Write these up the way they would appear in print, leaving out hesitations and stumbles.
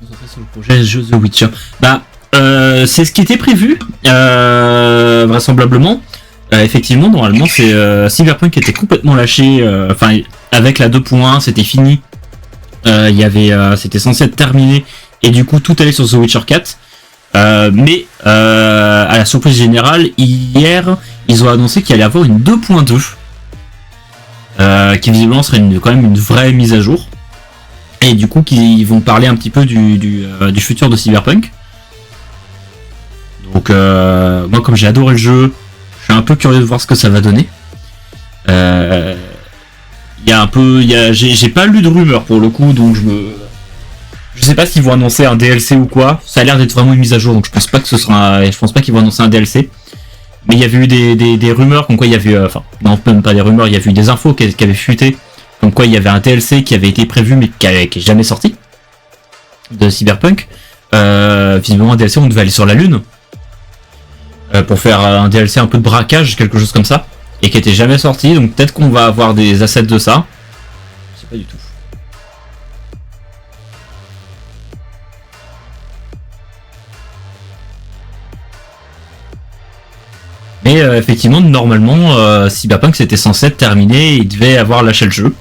Concentré sur le projet jeu The Witcher. Bah, c'est ce qui était prévu, vraisemblablement. Effectivement, normalement, c'est Cyberpunk était complètement lâché. Enfin, avec la 2.1, c'était fini. Il y avait, c'était censé être terminé, et du coup, tout allait sur The Witcher 4. Mais à la surprise générale, hier, ils ont annoncé qu'il allait avoir une 2.2, qui visiblement serait quand même une vraie mise à jour. Et du coup, ils vont parler un petit peu du futur de Cyberpunk. Donc, moi, comme j'ai adoré le jeu, je suis un peu curieux de voir ce que ça va donner. Il y a un peu, j'ai pas lu de rumeurs pour le coup, donc je sais pas s'ils vont annoncer un DLC ou quoi. Ça a l'air d'être vraiment une mise à jour, donc je pense pas qu'ils vont annoncer un DLC. Mais il y avait eu des rumeurs, comme quoi il y avait, enfin, non, même pas des rumeurs, il y avait eu des infos qui avaient fuité, comme quoi il y avait un DLC qui avait été prévu mais qui est jamais sorti de Cyberpunk. Visiblement un DLC où on devait aller sur la Lune pour faire un DLC un peu de braquage, quelque chose comme ça, et qui était jamais sorti. Donc peut-être qu'on va avoir des assets de ça. Je sais pas du tout. Mais effectivement, normalement, Cyberpunk c'était censé être terminé et il devait avoir lâché le jeu.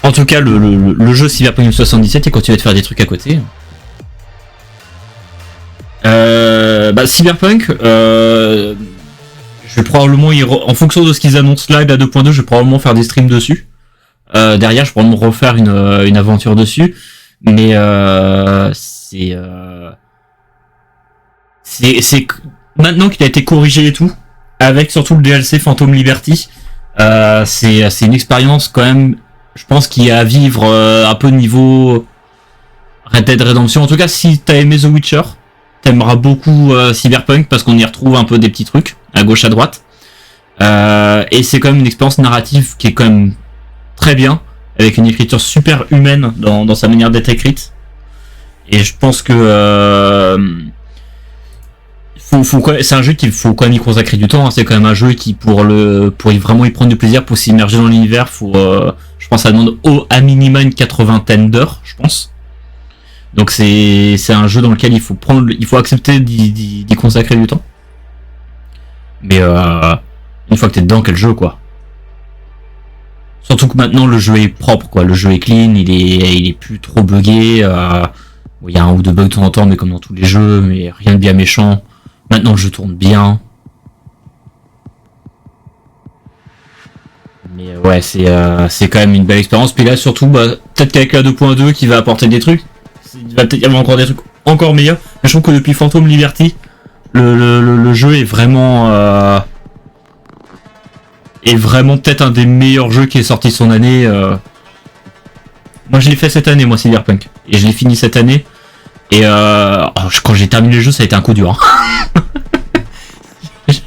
En tout cas, le jeu Cyberpunk 2077, il continue de faire des trucs à côté. Cyberpunk, je vais probablement, en fonction de ce qu'ils annoncent là, la 2.2, je vais probablement faire des streams dessus. Derrière, je vais probablement refaire une aventure dessus. Mais c'est maintenant qu'il a été corrigé et tout, avec surtout le DLC Phantom Liberty, c'est une expérience quand même, je pense, qui est à vivre un peu niveau Red Dead Redemption. En tout cas, si t'as aimé The Witcher, t'aimeras beaucoup Cyberpunk, parce qu'on y retrouve un peu des petits trucs à gauche à droite, et c'est quand même une expérience narrative qui est quand même très bien, avec une écriture super humaine dans sa manière d'être écrite. Et je pense que c'est un jeu qu'il faut quand même y consacrer du temps, hein. C'est quand même un jeu qui, pour vraiment y prendre du plaisir, pour s'immerger dans l'univers, je pense que ça demande à minima une 80aine d'heures, je pense. Donc c'est un jeu dans lequel il faut accepter d'y consacrer du temps. Mais une fois que t'es dedans, quel jeu, quoi. Surtout que maintenant le jeu est propre, quoi. Le jeu est clean, il est plus trop buggé. Il y a un ou deux bugs de temps en temps, mais comme dans tous les jeux, mais rien de bien méchant. Maintenant le jeu tourne bien. Mais ouais, c'est quand même une belle expérience. Puis là, surtout, peut-être qu'avec la 2.2 qui va apporter des trucs, il va peut-être y avoir encore des trucs encore meilleurs. Mais je trouve que depuis Phantom Liberty, le jeu est vraiment peut-être un des meilleurs jeux qui est sorti son année. Moi, je l'ai fait cette année, moi, Cyberpunk, et je l'ai fini cette année. Et quand j'ai terminé le jeu, ça a été un coup dur. Hein.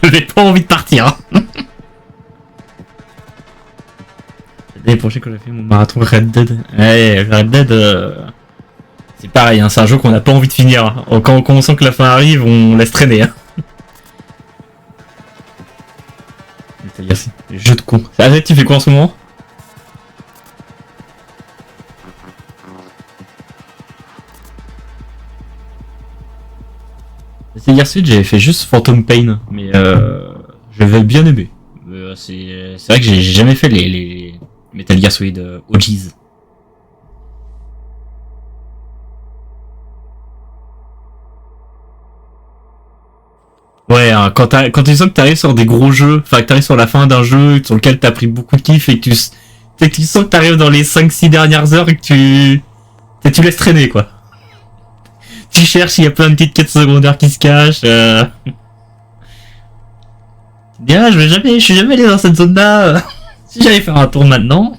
J'avais pas envie de partir. Hein. L'année prochaine, quand j'ai fait mon marathon Red Dead, Red Dead, c'est pareil, hein, c'est un jeu qu'on n'a pas envie de finir. Hein. Quand on sent que la fin arrive, on laisse traîner. Hein. C'est-à-dire, c'est jeu de con. Arrête, tu fais quoi en ce moment? C'est hier suite, j'avais fait juste Phantom Pain, mais j'avais bien aimé. C'est vrai que j'ai jamais fait les Metal Gear Solid OGs. Ouais, hein, quand tu sens que t'arrives sur des gros jeux, enfin que t'arrives sur la fin d'un jeu sur lequel t'as pris beaucoup de kiff et que tu sens que t'arrives dans les 5-6 dernières heures et que tu laisses traîner, quoi. Tu cherches, il y a plein de petites quêtes secondaires qui se cachent. Tu dis, je suis jamais allé dans cette zone-là. Si j'allais faire un tour maintenant.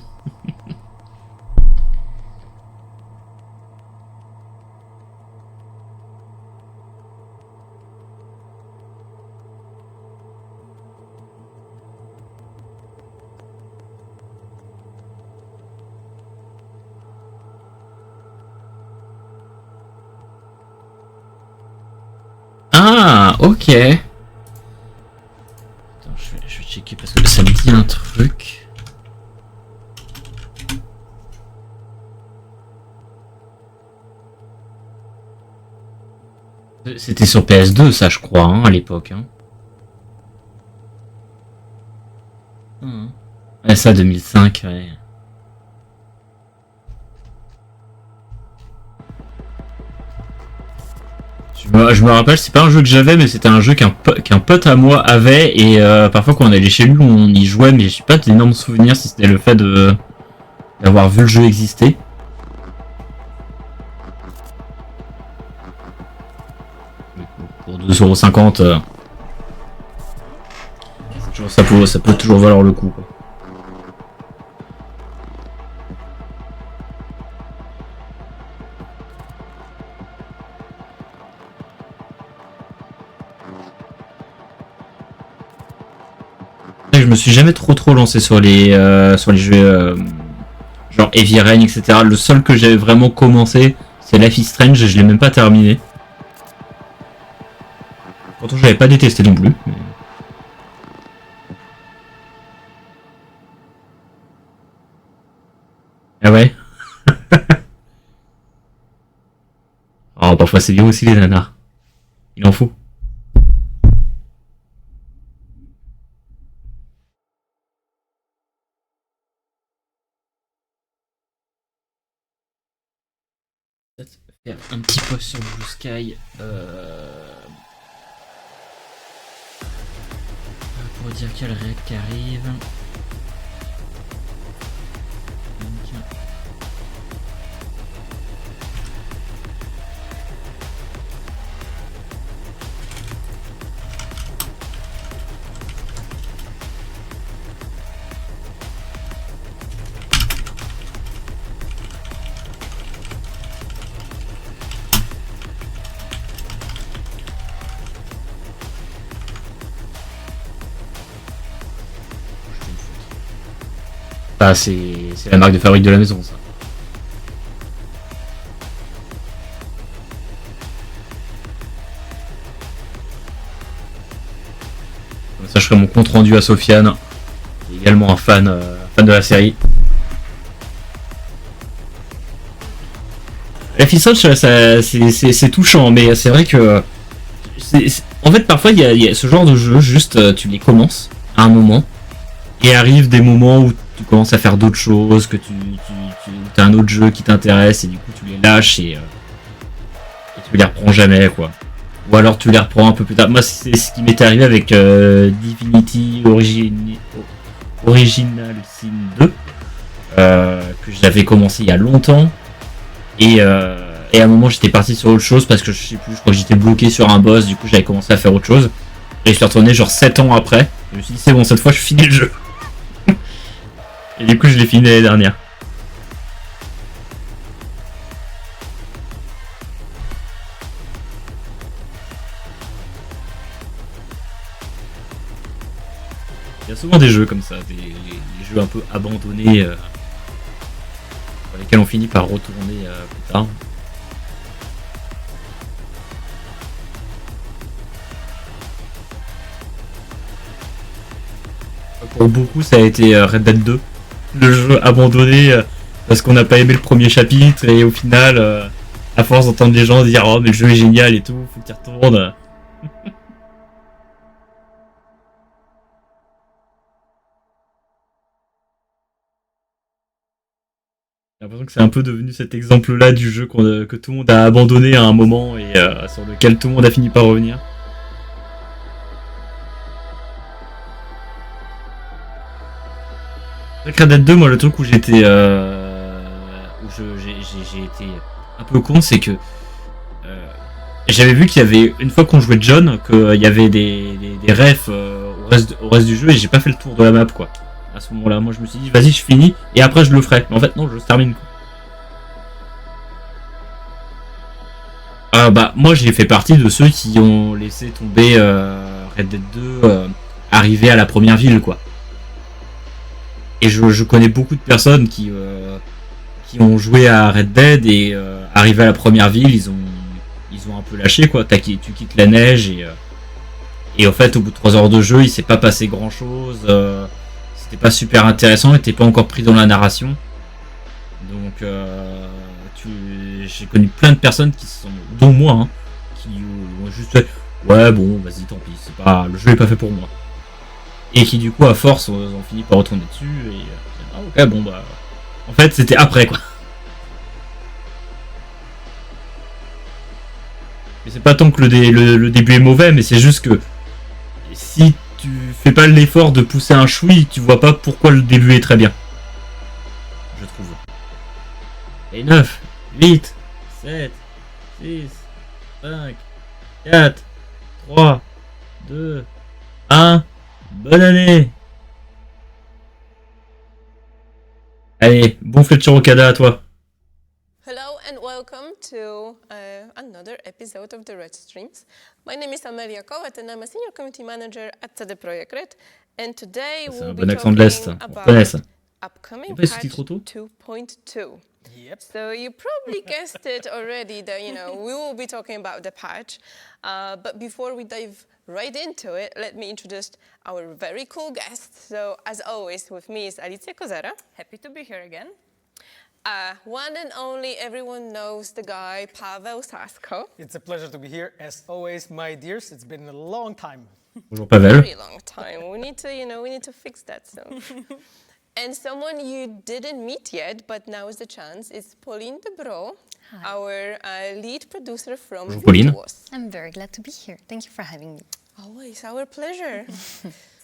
Ah, ok. Attends, je vais checker parce que ça me dit un truc. C'était sur PS2 ça je crois hein, à l'époque. Hein. Ouais, ça 2005 ouais. Je me rappelle, c'est pas un jeu que j'avais, mais c'était un jeu qu'un pote à moi avait, et parfois quand on allait chez lui, on y jouait, mais j'ai pas d'énormes souvenirs si c'était le fait d'avoir vu le jeu exister. Pour 2,50€, ça peut toujours valoir le coup. Quoi. Je me suis jamais trop lancé sur les jeux genre Heavy Rain, etc. Le seul que j'avais vraiment commencé, c'est Life is Strange et je l'ai même pas terminé. Pourtant, je l'avais pas détesté non plus. Mais... Ah ouais. Oh, parfois c'est bien aussi les nanas. Il en faut. Faire un petit post sur Blue Sky pour dire quel Réact arrive. Ah, c'est la marque de fabrique de la maison, ça. Comme ça, je ferai mon compte rendu à Sofiane, qui est également un fan de la série. La ficelle, c'est touchant, mais c'est vrai que... En fait, parfois, il y a ce genre de jeu, juste tu les commences à un moment, et arrivent des moments où tu commences à faire d'autres choses, que tu as un autre jeu qui t'intéresse, et du coup tu les lâches et tu les reprends jamais, quoi. Ou alors tu les reprends un peu plus tard. Moi, c'est ce qui m'était arrivé avec Divinity Original Sin 2, que j'avais commencé il y a longtemps, et à un moment j'étais parti sur autre chose parce que je sais plus, je crois que j'étais bloqué sur un boss, du coup j'avais commencé à faire autre chose, et je suis retourné genre 7 ans après, je me suis dit c'est bon, cette fois je finis le jeu. Et du coup, je l'ai fini l'année dernière. Il y a souvent des jeux comme ça, des jeux un peu abandonnés, pour lesquels on finit par retourner plus tard. Pour beaucoup, ça a été Red Dead 2. Le jeu abandonné parce qu'on n'a pas aimé le premier chapitre et au final, à force d'entendre les gens dire oh mais le jeu est génial et tout, faut qu'il retourne. J'ai l'impression que c'est un peu devenu cet exemple-là du jeu que tout le monde a abandonné à un moment et sur lequel tout le monde a fini par revenir. Avec Red Dead 2, moi le truc où j'étais j'ai été un peu con, c'est que j'avais vu qu'il y avait, une fois qu'on jouait John, qu'il y avait des refs au reste du jeu et j'ai pas fait le tour de la map quoi. À ce moment-là, moi je me suis dit vas-y je finis et après je le ferai. Mais en fait non, je termine quoi. Bah moi j'ai fait partie de ceux qui ont laissé tomber Red Dead 2 arrivé à la première ville quoi. Et je connais beaucoup de personnes qui ont joué à Red Dead et arrivé à la première ville, ils ont un peu lâché quoi. Tu quittes la neige et en fait au bout de 3 heures de jeu, il s'est pas passé grand chose. C'était pas super intéressant, et t'es pas encore pris dans la narration. Donc j'ai connu plein de personnes qui sont, dont moi, hein, qui juste fait ouais bon vas-y tant pis, c'est pas le jeu est pas fait pour moi. Et qui du coup à force on finit par retourner dessus et ok bon bah en fait c'était après quoi. Mais c'est pas tant que le début est mauvais, mais c'est juste que si tu fais pas l'effort de pousser un chouï, tu vois pas pourquoi le début est très bien. Je trouve. Et 9, 8, 7, 6, 5, 4, 3, 2, 1, bonne année. Allez, bon Fletcher Okada à toi. Hello and welcome to another episode of the Red Streams. My name is Amelia Kowat and I'm a senior community manager at CD Projekt Red. And today we'll be talking about upcoming patch 2.2. Yep. So you probably guessed it already that we will be talking about the patch. But before we dive right into it, let me introduce our very cool guest. So as always, with me is Alicja Kozera. Happy to be here again. One and only, everyone knows the guy, Paweł Sasko. It's a pleasure to be here, as always, my dears. It's been a long time. Bonjour Paweł. Very long time. We need to fix that soon. And someone you didn't meet yet, but now is the chance, is Pauline de Bro, our lead producer from Vidéo. I'm very glad to be here. Thank you for having me. Always our pleasure.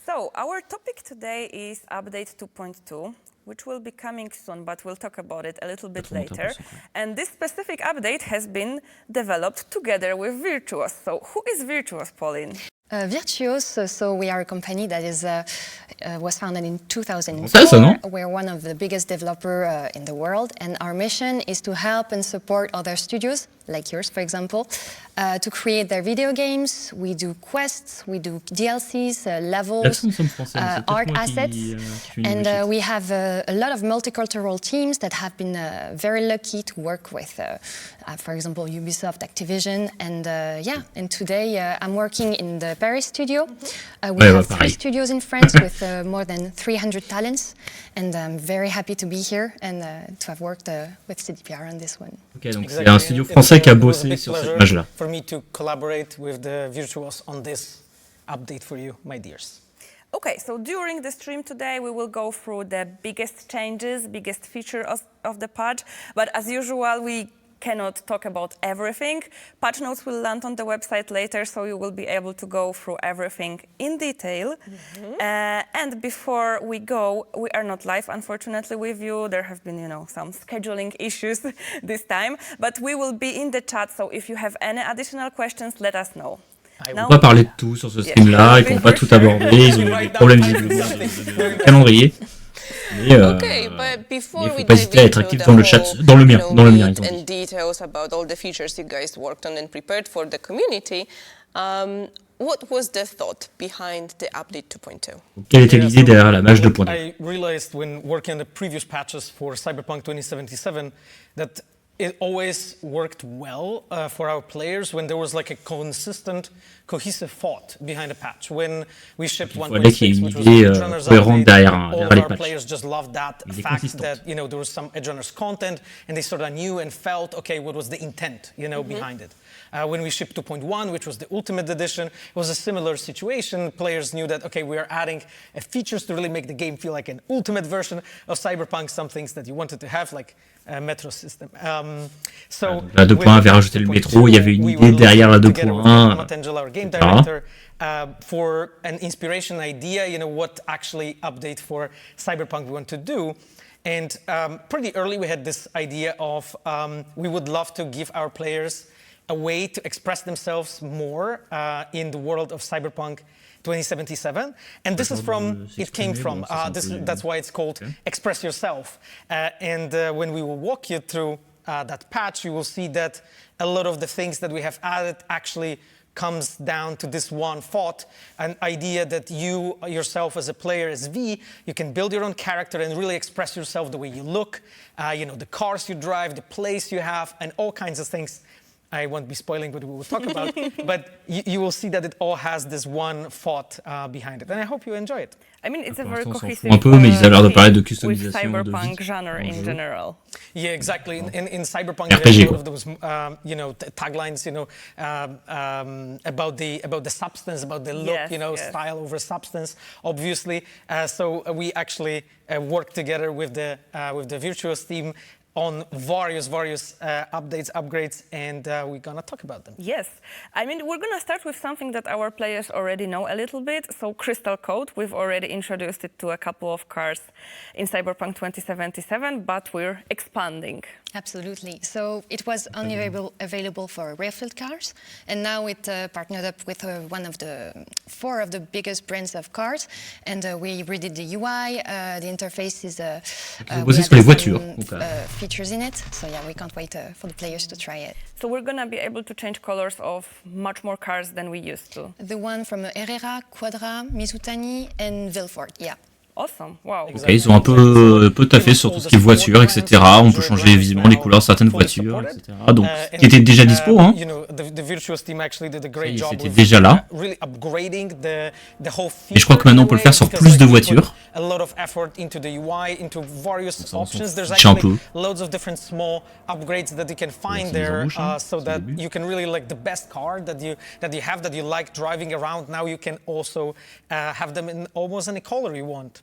So, our topic today is Update 2.2, which will be coming soon, but we'll talk about it a little bit later. And this specific update has been developed together with Virtuos. So, who is Virtuos, Pauline? Virtuos, so we are a company that was founded in 2004. We're one of the biggest developers in the world, and our mission is to help and support other studios, like yours, for example, to create their video games. We do quests, we do DLCs, levels, art assets, and we have a lot of multicultural teams that have been very lucky to work with, for example, Ubisoft, Activision, and today I'm working in the Paris studio. We have 3 studios in France with more than 300 talents, and I'm very happy to be here and to have worked with CDPR on this one. Ok, donc c'est un studio français qui a bossé sur cette page-là. For me to collaborate with the Virtuos on this update for you, my dears. Okay, so during the stream today, we will go through the biggest changes, biggest feature of the patch. But as usual, we cannot talk about everything. Patch notes will land on the website later, so you will be able to go through everything in detail. And before we go, we are not live, unfortunately, with you. There have been, some scheduling issues this time. But we will be in the chat, so if you have any additional questions, let us know. On va pas parler de tout sur ce stream-là, ils vont pas tout aborder, ils ont eu des problèmes visiblement de calendrier. Okay, but before we dive into dans le chat, dans le mien, and details about all the features you guys worked on and prepared for the community, what was the thought behind the update 2.2? Quelle était l'idée derrière la match 2.2? I realized when working on the previous patches for Cyberpunk 2077 that it always worked well for our players when there was like a consistent, cohesive thought behind a patch. When we shipped 1.6, which was the Edgerunners update, all of our players just loved that fact that there was some Edgerunners content, and they sort of knew and felt, okay, what was the intent, behind it. When we shipped 2.1, which was the Ultimate Edition, it was a similar situation. Players knew that, okay, we are adding features to really make the game feel like an ultimate version of Cyberpunk, some things that you wanted to have, like métro system. La 2.1 avait rajouté le métro, il y avait une idée derrière la 2.1. For an inspiration idea, what actually update for Cyberpunk we want to do. And pretty early we had this idea of we would love to give our players a way to express themselves more in the world of Cyberpunk 2077, and this is that's why it's called Express Yourself. And when we will walk you through that patch, you will see that a lot of the things that we have added actually comes down to this one thought, an idea that you yourself as a player, as V, you can build your own character and really express yourself the way you look, the cars you drive, the place you have, and all kinds of things. I won't be spoiling what we will talk about, but you will see that it all has this one thought behind it, and I hope you enjoy it. I mean, it's a very cohesive un peu, mais ils avaient l'air de parler de customisation Cyberpunk genre in general. Yeah, exactly. In Cyberpunk, RPG, of those taglines, about the substance, about the look, style over substance, obviously. So we actually work together with the Virtuos team on various updates, upgrades, and we're gonna talk about them. Yes, I mean, we're gonna start with something that our players already know a little bit. So Crystal Code, we've already introduced it to a couple of cars in Cyberpunk 2077, but we're expanding. Absolutely. So it was only available for rail-filled cars, and now it partnered up with one of the 4 of the biggest brands of cars, and we redid the UI. The interface is sur les voitures. Features in it. So yeah, we can't wait for the players to try it. So we're gonna be able to change colors of much more cars than we used to. The one from Herrera, Quadra, Mizutani, and Vilfort. Yeah. Awesome, wow. Okay, ils ont un peu taffé sur tout ce qui est voiture, etc. On peut changer visiblement les couleurs de certaines voitures, etc. Donc, qui était déjà dispo, hein. C'était déjà là. Et je crois que maintenant on peut le faire sur plus de voitures. Donc ça, on s'en fiche un peu. So that you can really like the best car that you like driving around. Now you can also have them in almost any color you want.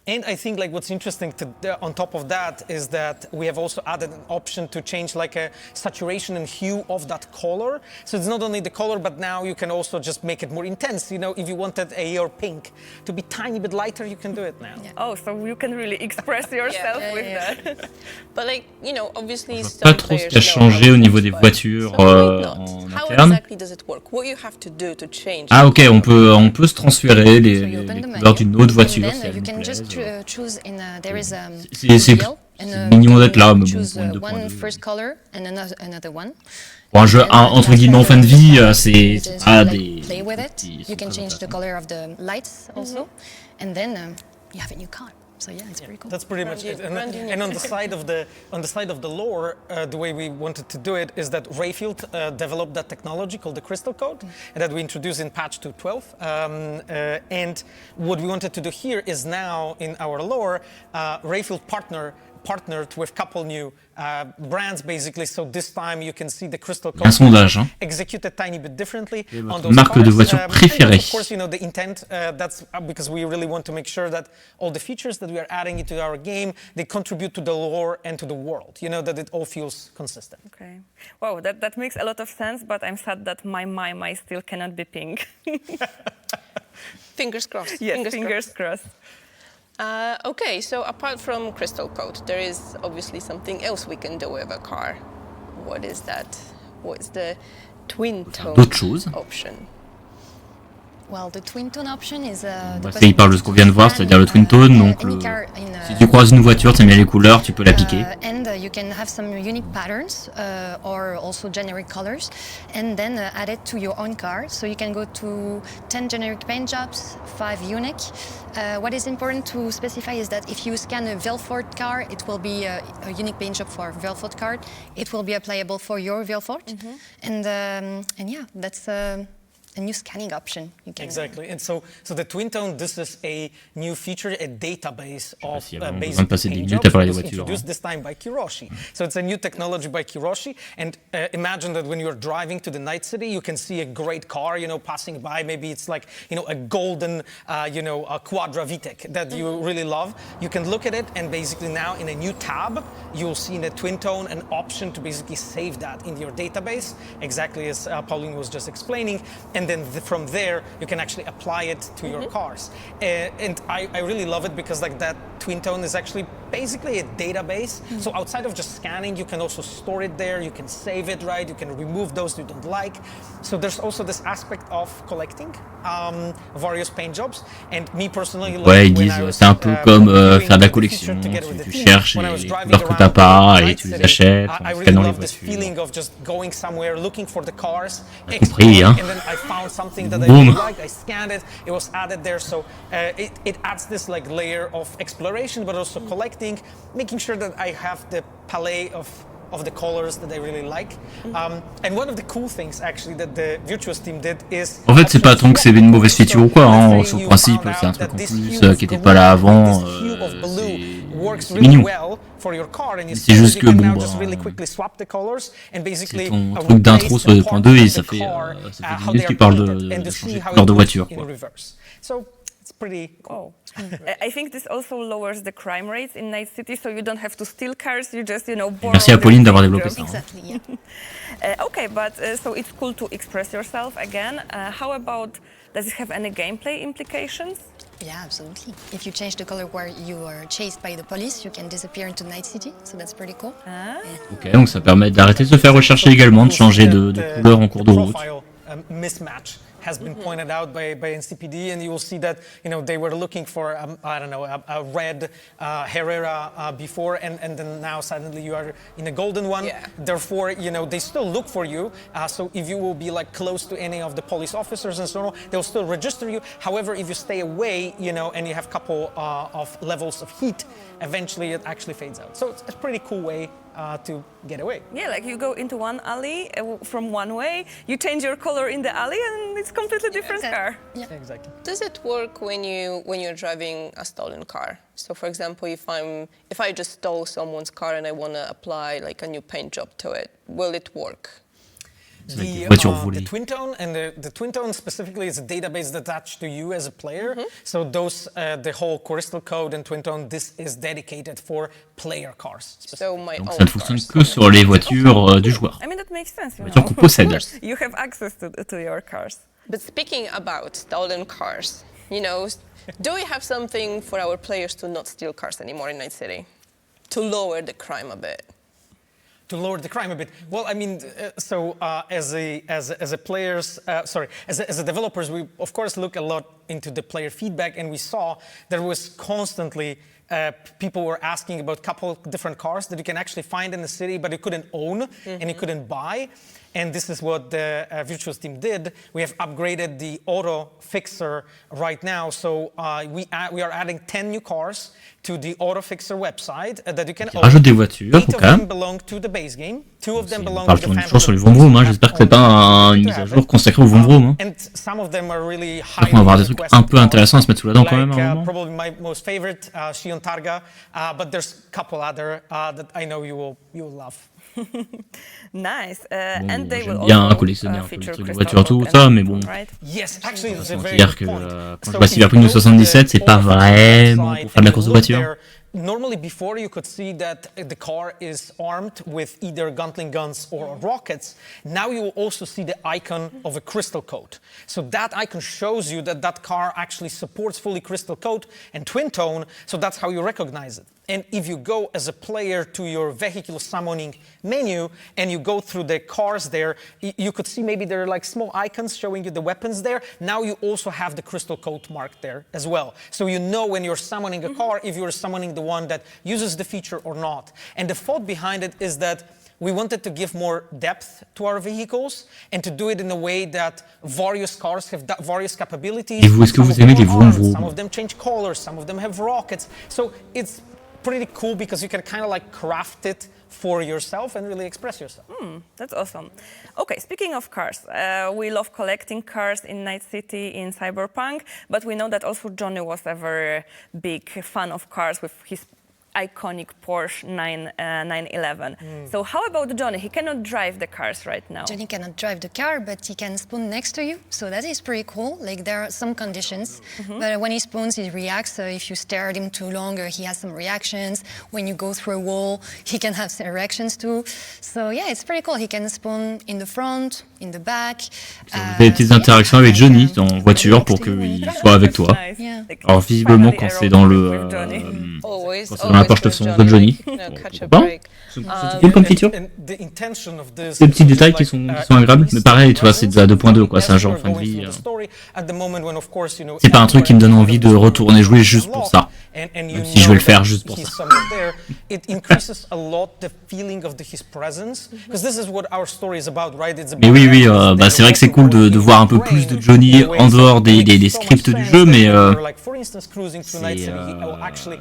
And I think like what's interesting on top of that is that we have also added an option to change like a saturation and hue of that color. So it's not only the color, but now you can also just make it more intense. You know, if you wanted your pink to be tiny bit lighter, you can do it now. Yeah. Oh, so you can really express yourself with that. But like, you know, obviously pas trop ce qui a changé au niveau des voitures en interne. Ah ok, on peut se transférer les couleurs d'une autre voiture. C'est mignon d'être là, mais bon, pour un jeu entre guillemets en fin de vie, c'est pas des... You can change the color of the lights also, and then you have a new car. So yeah, it's pretty cool. That's pretty much it. And on the side of the lore, the way we wanted to do it is that Rayfield developed that technology called the Crystal Code, and that we introduced in patch 2.12. And what we wanted to do here is now in our lore, Rayfield partnered with a couple new brands basically, so this time you can see the Crystal Code executed a tiny bit differently on those marque cars. De voiture préférée. Of course, you know the intent. That's because we really want to make sure that all the features that we are adding into our game, they contribute to the lore and to the world. You know, that it all feels consistent. Okay. Wow, that makes a lot of sense. But I'm sad that my Mai still cannot be pink. Fingers crossed. Yes, fingers crossed. Okay, so apart from Crystal Code, there is obviously something else we can do with a car. What is that? What's the twin tone option? Well, the twin tone option is il parle de ce qu'on vient de voir, c'est-à-dire le twin tone. Donc si tu croises une voiture, tu aimes bien les couleurs, tu peux la piquer. And you can have some unique patterns or also generic colors, and then add it to your own car. So you can go to 10 generic paint jobs, 5 unique. What is important to specify is that if you scan a Vilfort car, it will be a unique paint job for a Vilfort car. It will be applicable for your Vilfort, and yeah, that's a new scanning option. You can exactly, and so the twin tone. This is a new feature, a database of basic paint jobs introduced this time by Kiroshi. So it's a new technology by Kiroshi, and imagine that when you're driving to the Night City, you can see a great car, you know, passing by. Maybe it's like, you know, a golden, a Quadra VTEC that you really love. You can look at it, and basically now in a new tab, you'll see in the twin tone an option to basically save that in your database, exactly as Pauline was just explaining. And then from there, you can actually apply it to your cars. And I really love it because like that twin tone is actually basically a database. So outside of just scanning, you can also store it there. You can save it, right? You can remove those you don't like. So there's also this aspect of collecting various paint jobs. And me personally, ouais, ils disent c'est un peu comme faire de la collection. Tu cherches les couleurs que t'as pas et tu les achètes en scannant les voitures. Feeling of just going somewhere, looking for the cars, t'as compris, hein? And then I found something that I really liked. I scanned it. It was added there. So it adds this like layer of exploration, but also collecting, making sure that I have the palette of of the colors that I really like. And one of the cool things actually that the Virtuos team did is. En fait, c'est pas tant que c'est une mauvaise feature ou quoi, hein. Sur le principe, c'est un truc en plus qui était pas là avant. C'est mignon. C'est juste que bon, c'est ton truc d'intro sur 2.2 et ça fait 10 minutes qu'il parle de changer de couleur de voiture, quoi. So it's pretty cool. I think this also lowers the crime rates in Night City, so you don't have to steal cars. You just, borrow. Merci à Pauline d'avoir développé ça. Exactly, yeah. Okay, but so it's cool to express yourself again. How about, does it have any gameplay implications? Yeah, absolutely. If you change the color where you are chased by the police, you can disappear into Night City, so that's pretty cool. Ok, donc ça permet d'arrêter de se faire rechercher également, de changer de couleur en cours de route. Mismatch has been pointed out by NCPD, and you will see that they were looking for I don't know, a red Herrera before, and then now suddenly you are in a golden one. Yeah. Therefore, they still look for you. So if you will be like close to any of the police officers and so on, they'll still register you. However, if you stay away, and you have a couple of levels of heat, eventually it actually fades out. So it's a pretty cool way to get away. Yeah, like you go into one alley from one way, you change your color in the alley, and it's completely different car. Yeah. Exactly. Does it work when you're driving a stolen car? So, for example, if I just stole someone's car and I want to apply like a new paint job to it, will it work? The twin tone, and the twin tone specifically is a database that's attached to you as a player. So those, the whole crystal code and twin tone, this is dedicated for player cars. So my Donc own ça ne fonctionne cars. que sur les voitures du joueur. I mean, that makes sense. Voitures qu'on possède. You have access to your cars. But speaking about stolen cars, do we have something for our players to not steal cars anymore in Night City? To lower the crime a bit? To lower the crime a bit. Well, I mean, as a players, as a developers, we of course look a lot into the player feedback, and we saw there was constantly people were asking about a couple different cars that you can actually find in the city, but you couldn't own and you couldn't buy. And this is what the Virtuos team did. We have upgraded the auto fixer right now. So we are adding 10 new cars to the auto fixer website that you can own. Rajoute des voitures, 8 of ok. them belong to the base game. 2 of them belong to the On est fan toujours sur les vroom vroom, hein. J'espère que c'est pas une mise à jour consacrée aux vroom vroom, hein. And some of them are really J'espère qu'on va avoir des trucs un peu intéressants à se mettre sous la dent quand même, à un moment. Probably my most favorite, Shion Targa, but there's a couple other that I know you will love. Nice. Bon, And they will j'aime bien also collectionner un peu les feature trucs de crystal voitures, tout code ça, and- mais bon. right? Yes, actually, it's a Faut very dire good que point. quand je vois Cyberpunk 2077, c'est pas vraiment pour faire de la course de voiture. Normally before you could see that the car is armed with either Gatling guns or rockets. Now you will also see the icon of a crystal coat. So that icon shows you that that car actually supports fully crystal coat and twin tone, so that's how you recognize it. And if you go as a player to your vehicle summoning menu and you go through the cars there, you could see maybe there are like small icons showing you the weapons there. Now you also have the crystal coat marked there as well. So you know when you're summoning a car, if you're summoning the one that uses the feature or not. And the thought behind it is that we wanted to give more depth to our vehicles and to do it in a way that various cars have various capabilities. Et vous, est-ce que vous aimez les vroom vroom? Some of them change colors, some of them have rockets. So it's pretty cool because you can kind of like craft it for yourself and really express yourself. That's awesome. Okay, speaking of cars, we love collecting cars in Night City, in Cyberpunk, but we know that also Johnny was a very big fan of cars with his iconic Porsche 911. So how about Johnny? He cannot drive the cars right now. Johnny cannot drive the car, but he can spawn next to you. So that is pretty cool. Like there are some conditions, but when he spawns, he reacts. So if you stare at him too long, he has some reactions. When you go through a wall, he can have some reactions too. So yeah, it's pretty cool. He can spawn in the front, in the back. Vous avez des petites interactions avec Johnny en voiture pour qu'il soit avec toi. Nice. Yeah. Like, Alors visiblement finally quand a c'est road dans trip le with Johnny. Always, quand c'est dans la Porsche with 911 de Johnny. Catch a Pourquoi pas? break. C'est utile comme feature. The intention of this Des petits détails qui is sont like, agréables, mais pareil, tu vois, c'est à 2.2 quoi, as c'est un we genre are en fin de going vie. through the story, at the moment when, of course, C'est pas un truc qui me donne envie de retourner jouer juste pour ça. Même si je vais le faire juste pour ça. It increases a lot the feeling of his presence, because this is what our story is about, right? It's Mais oui, oui, bah c'est vrai que c'est cool de voir un peu plus de Johnny en dehors des scripts du jeu, mais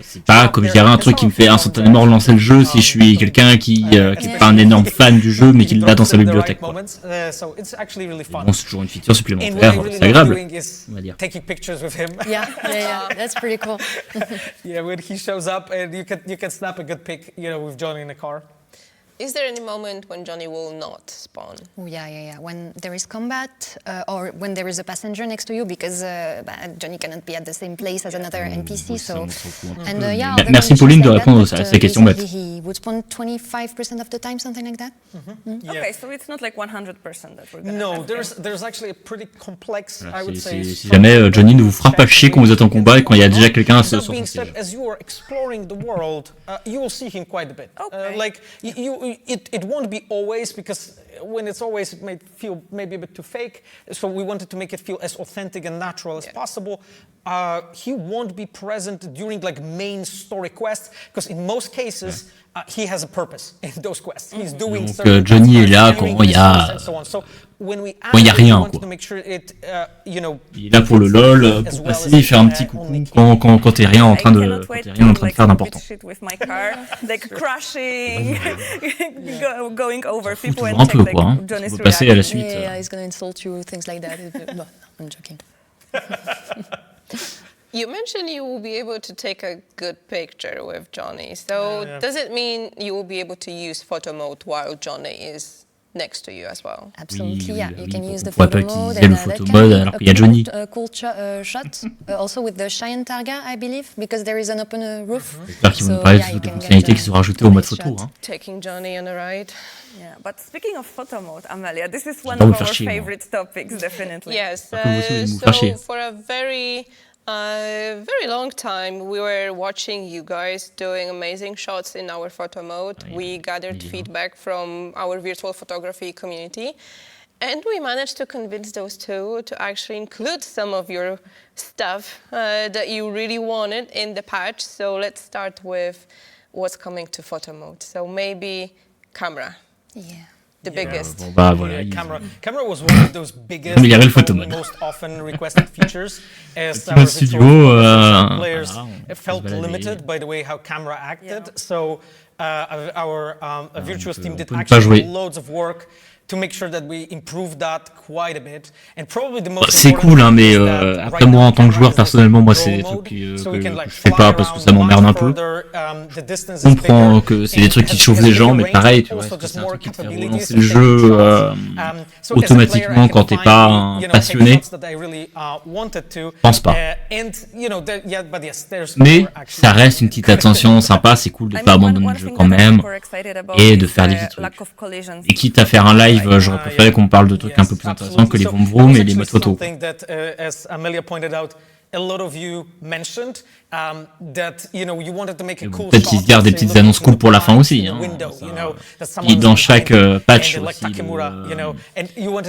c'est pas, comme je dirais, un truc truc qui me fait instantanément relancer le jeu si je suis quelqu'un qui est pas un énorme fan du jeu mais qui l'a dans sa bibliothèque, quoi. Bon, c'est toujours une feature supplémentaire, c'est agréable, on va dire. Yeah, that's pretty cool. Yeah, when he shows up and you can snap a good pic, with Johnny in the car. Is there any moment when Johnny will not spawn? Oh, yeah. When there is combat or when there is a passenger next to you, because Johnny cannot be at the same place as another NPC. So, merci Pauline de répondre à ces questions bêtes. He would spawn 25% of the time, something like that. Okay, so it's not like 100% that we're gonna No, have there's actually a pretty complex, I would say. Si jamais Johnny ne vous fera pas chier quand vous êtes en combat et quand il y a déjà quelqu'un sur son siège. As you are exploring the world, you will see him quite a bit. Okay. It won't be always, because when it's always, it may feel maybe a bit too fake. So we wanted to make it feel as authentic and natural as possible. He won't be present during main story quests, because in most cases he has a purpose in those quests. He's doing donc Johnny est là quand il y a rien, quoi. Il est là pour le lol, pour passer, faire un petit coucou quand t'es rien en train de faire d'important. Toujours un peu, quoi. On peut passer à la suite. Yeah, he's gonna insult you, things like that. No, I'm joking. You mentioned you will be able to take a good picture with Johnny. So does it mean you will be able to use photo mode while Johnny is next to you as well? Absolutely, yeah. You can use the photo mode. Le photo mode alors qu'il y a Johnny. Cool shot. Also with the Cheyenne Targa, I believe, because there is an open roof. J'espère qu'ils vont nous parler de toutes les fonctionnalités qui sont rajoutées au mode photo. Taking Johnny on a ride. Yeah, but speaking of photo mode, Amelia, this is one of our favorite topics, definitely. Yes, so for a very long time we were watching you guys doing amazing shots in our photo mode. We gathered feedback from our virtual photography community, and we managed to convince those two to actually include some of your stuff that you really wanted in the patch. So let's start with what's coming to photo mode. So maybe camera. Yeah. The biggest. Camera was one of those biggest, most often requested features, as our virtual players felt limited by the way how camera acted. So our Virtuos team did actually loads of work to make sure that we improved that quite a bit. And probably the most c'est cool, hein, mais après moi en tant que joueur personnellement, moi c'est des trucs que je fais pas parce que ça m'emmerde un peu. Je comprends que c'est des trucs qui chauffent les gens, mais pareil, tu vois, c'est un truc qui te fait relancer le jeu automatiquement quand t'es pas un passionné. Pense pas. Mais ça reste une petite attention sympa, c'est cool de pas abandonner le jeu quand même et de faire des petits trucs. Et quitte à faire un live, j'aurais préféré qu'on parle de trucs un peu plus intéressants que les vroom vroom et les modes photo. Peut-être qu'ils se gardent des petites annonces cool pour la fin aussi. Hein. Et dans chaque patch aussi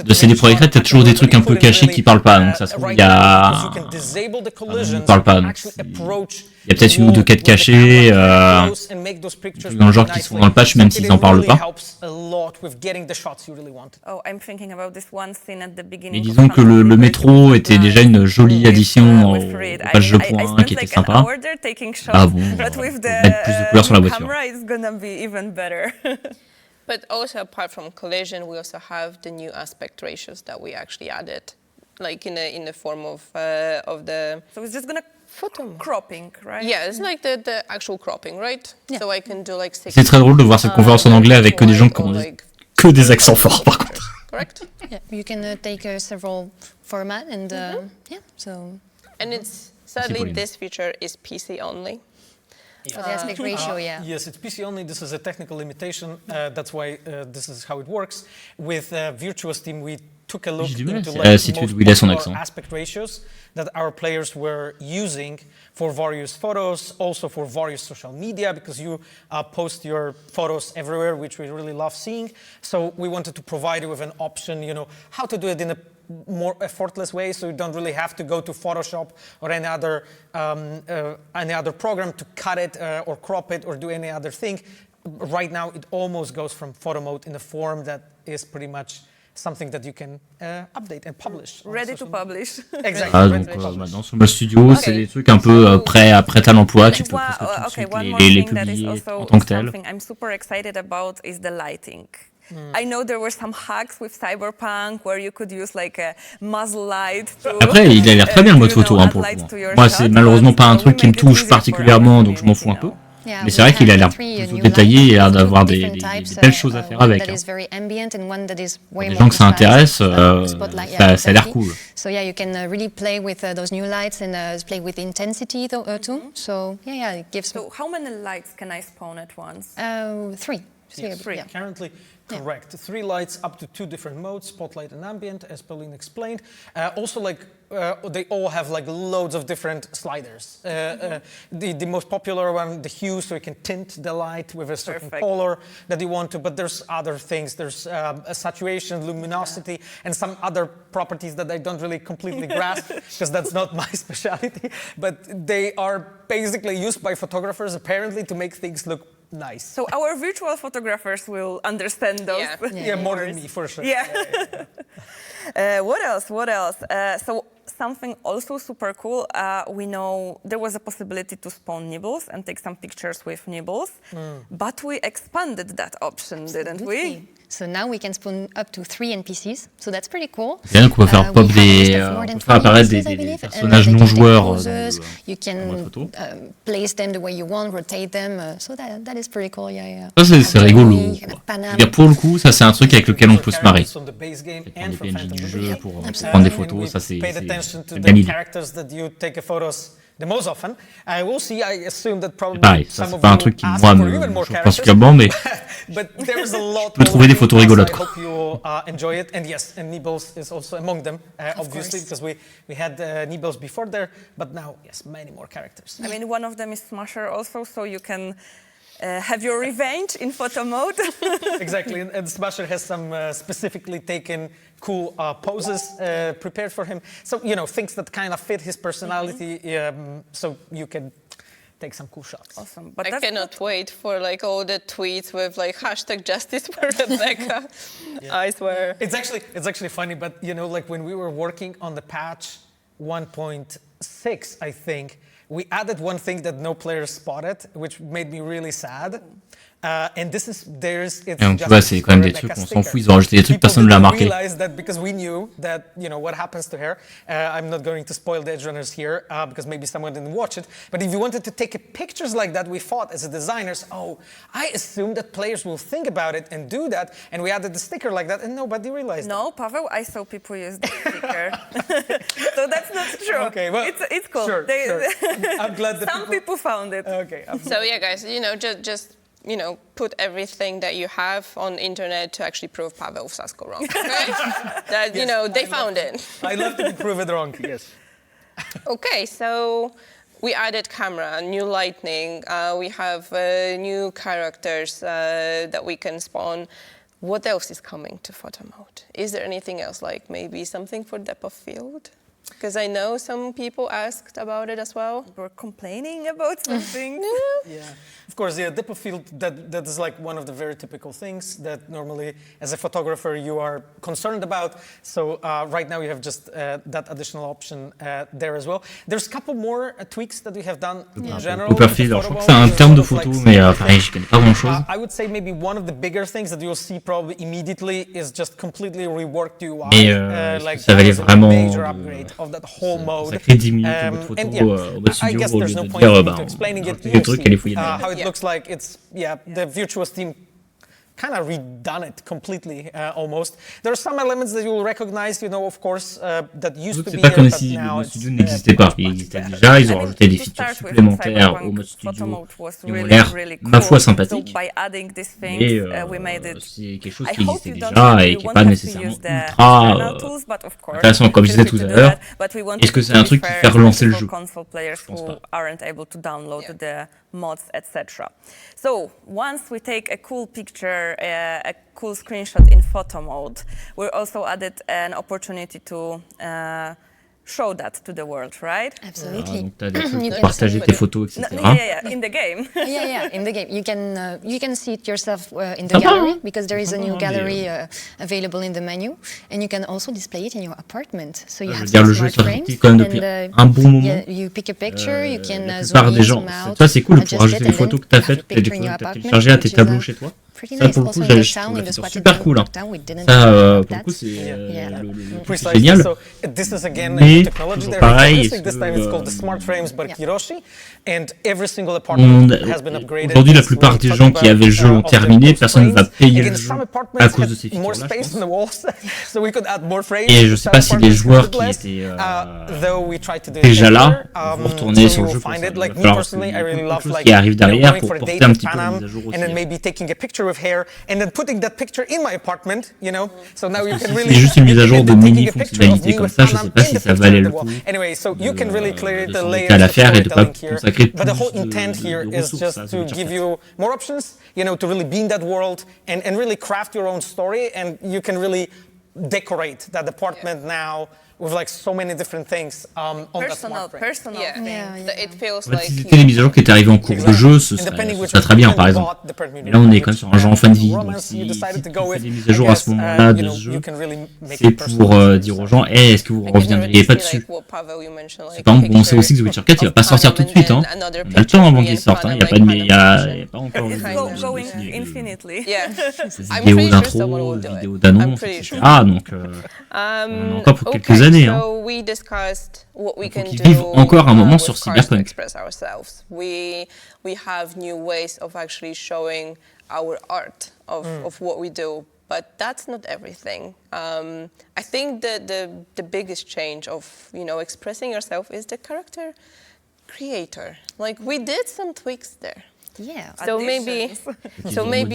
de CD Projekt Red, t'as toujours des trucs un peu cachés qui parlent pas. Donc ça se trouve, il y a... ne parle pas. Donc il y a peut-être une ou deux quêtes cachées dans le genre qui sont dans le patch, même s'ils n'en parlent pas. Mais disons que le métro était déjà une jolie addition au patch 2.1 qui était sympa. Ah bon, mettre plus de couleurs sur la voiture. But also apart from collision, we also have the new aspect ratios that we actually added, like in the form of the. So it's just gonna cropping, right? Yeah, it's like the actual cropping, right? Yeah. So I can do like. C'est très drôle de voir cette conférence en anglais avec que des gens qui ont que des accents forts, par contre. Correct. Yeah, you can take several formats and yeah, so. And it's sadly this feature is PC only. So the aspect ratio, yeah. Yes, it's PC only. This is a technical limitation. That's why this is how it works. With Virtuos team, we took a look into most aspect ratios that our players were using for various photos, also for various social media, because you post your photos everywhere, which we really love seeing. So we wanted to provide you with an option, how to do it in a more effortless way, so you don't really have to go to Photoshop or any other program to cut it or crop it or do any other thing. Right now, it almost goes from photo mode in a form that is pretty much something that you can update and publish. Ready to publish. Exactly. Ah, donc maintenant sur Mode Studio, c'est des trucs un peu prêts à l'emploi, tu peux presque tout de suite les publier en tant que tel. I'm super excited about is the lighting. I know there were some hacks with Cyberpunk where you could use like a muzzle light to, Après, il a l'air très bien le mode photo hein, pour le coup. Moi, c'est malheureusement pas un truc qui me touche particulièrement, donc je m'en fous un peu. Mais c'est vrai qu'il a l'air plutôt détaillé et il a l'air d'avoir des belles choses à faire avec. Hein. Pour les gens que ça intéresse, ça a l'air cool. So yeah, you can really play with those new lights and play with intensity too. So yeah, it gives. So how many lights can I spawn at once? 3. Yes, currently, correct. 3 lights up to 2 different modes, spotlight and ambient, as Pauline explained. Also, they all have like loads of different sliders. The most popular one, the hue, so you can tint the light with a certain color that you want to. But there's other things. There's a saturation, luminosity, and some other properties that I don't really completely grasp because that's not my specialty. But they are basically used by photographers apparently to make things look nice. So our virtual photographers will understand those. Yeah, more than me, for sure. Yeah. What else? So something also super cool. We know there was a possibility to spawn nibbles and take some pictures with nibbles, but we expanded that option, didn't we? So now we can spawn up to 3 NPCs, so that's pretty cool. C'est bien qu'on peut faire pop on peut faire apparaître des personnages non joueurs you can place them the way you want, rotate them, so that is pretty cool. Yeah. Ça c'est rigolo. Pour le coup, ça c'est un truc avec lequel on peut se marrer. Avec les engines du jeu pour prendre des photos, ça c'est une belle idée. The most often, I will see. I assume that probably pareil, ça c'est pas un truc qui moi me chauffe particulièrement, mais je peux trouver des photos rigolotes. I hope you enjoy it. And yes, and Nibbles is also among them, obviously, because we had Nibbles before there, but now yes, many more characters. I mean, one of them is Smasher also, so you can have your revenge in photo mode. Exactly, and Smasher has some specifically taken cool poses prepared for him. So, things that kind of fit his personality, so you can take some cool shots. Awesome. But I cannot wait for all the tweets with #justice for Rebecca. I swear. It's actually funny, but when we were working on the patch 1.6, I think, we added one thing that no players spotted, which made me really sad. And this is donc tu vois, c'est quand même des trucs, on s'en fout, ils ont rajouté des trucs, personne ne l'a marqué. Because we knew that, what happens to her. I'm not going to spoil the edge runners here because maybe someone didn't watch it. But if you wanted to take pictures like that, we thought as designers, I assume that players will think about it and do that. And we added the sticker like that, and nobody realized. No, Pavel, I saw people use the sticker. So that's not true. Okay, well, it's cool. Sure. I'm glad that some people found it. Okay. So yeah, guys, just put everything that you have on internet to actually prove Pavel Sasko wrong. Okay? That they found it. I love to be proven wrong. Yes. Okay, so we added camera, new lighting. We have new characters that we can spawn. What else is coming to photo mode? Is there anything else, like maybe something for depth of field? Because I know some people asked about it as well. We're complaining about something. Yeah, of course, depth of field, that is like one of the very typical things that normally as a photographer you are concerned about. So right now you have just that additional option there as well. There's a couple more tweaks that we have done in general. Depth of field, alors je crois que c'est un terme de photo, mais pareil, je connais pas grand chose. I would say maybe one of the bigger things that you'll see probably immediately is just completely reworked UI. Mais like ça valait vraiment of that whole mode. Ça crée 10 minutes au mode photo au mode studio au lieu de dire des trucs, allez fouiller. How it looks like, it's the Virtuos team kind of redone it completely almost. There are some elements that you will recognize, of course, that used to be there, but now c'est pas comme si le mode studio n'existait pas. Il existait déjà, ils ont rajouté des features supplémentaires au mode studio qui ont l'air, ma foi, sympathiques. Et c'est quelque chose qui existait déjà et qui n'est pas nécessairement ultra intéressant, comme je disais tout à l'heure. Est-ce que c'est un truc qui fait relancer le jeu? Je pense pas. Mods, etc. So once we take a cool picture, a cool screenshot in photo mode, we also added an opportunity to show that to the world, right? Absolutely. Donc t'as des trucs pour partager tes photos, etc. In the game. In the game. You can see it yourself in the gallery, because there is a new gallery available in the menu, and you can also display it in your apartment. So you have le jeu est sorti quand même depuis un bon moment. You pick a picture, you can La zoom plupart in, des gens, zoom out, ça c'est cool pour adjust rajouter it, des and photos que then t'as have a faites, picture des in your photos que t'as apartment, téléchargées à tes which is, tableaux chez toi. pretty Ça nice. pour le Also coup, in the je town, trouve in the ça squatted super cool. Hein. town, we didn't Ça have pour le coup that. c'est c'est Precisely. génial. So this is again a Mais new technology toujours they're pareil, introducing. This time it's called the smart frames by Kiroshi, and every single apartment has been upgraded. Aujourd'hui, la plupart des gens qui avaient le jeu ont terminé, personne ne va payer le jeu à cause de ces more features-là, space je on the walls, so we could add more frames. Et je sais pas si les joueurs qui étaient déjà là vont retourner sur le jeu pour ça. Il va falloir qu'il y ait quelque chose qui arrive derrière pour porter un petit peu la mise à jour aussi. And then maybe taking a picture with hair and then putting that picture in my apartment, you know. So now you can Si really. c'est juste une mise à jour de mini-fonctionnalités comme ça, je sais pas si ça valait le coup Anyway, so you can really clear the layers à of l'affaire et de pas storytelling here. consacrer But the whole plus intent here de is ressources, just ça veut to dire give ça. you more options, you know, to really be in that world and really craft your own story, and you can really decorate that apartment now with like so many different things on that smart frame. Personal Yeah, thing. it feels En fait, like si c'était les mises à jour qui étaient arrivées en cours de jeu, ce serait très bien, par exemple. Mais là, on est quand même sur un jeu en fin de vie, donc si tu fais des mises à jour à ce moment-là de ce jeu, c'est pour dire aux gens, hey, est-ce que vous reviendriez pas dessus? Par exemple, on sait aussi que The Witcher 4, il va pas sortir tout de suite, hein. On a le temps avant qu'il sorte, hein. Il y a pas encore une Going infinitely. Yeah. vidéo d'intro, vidéo d'annonce, etc. Donc, on en a encore pour quelques années, hein. So we discussed what we Faut can qu'ils do vivent encore un moment with sur cars to Cyberpunk. express ourselves. We have new ways of actually showing our art of what we do, but that's not everything. I think that the biggest change of expressing yourself is the character creator. Like we did some tweaks there. Yeah. So maybe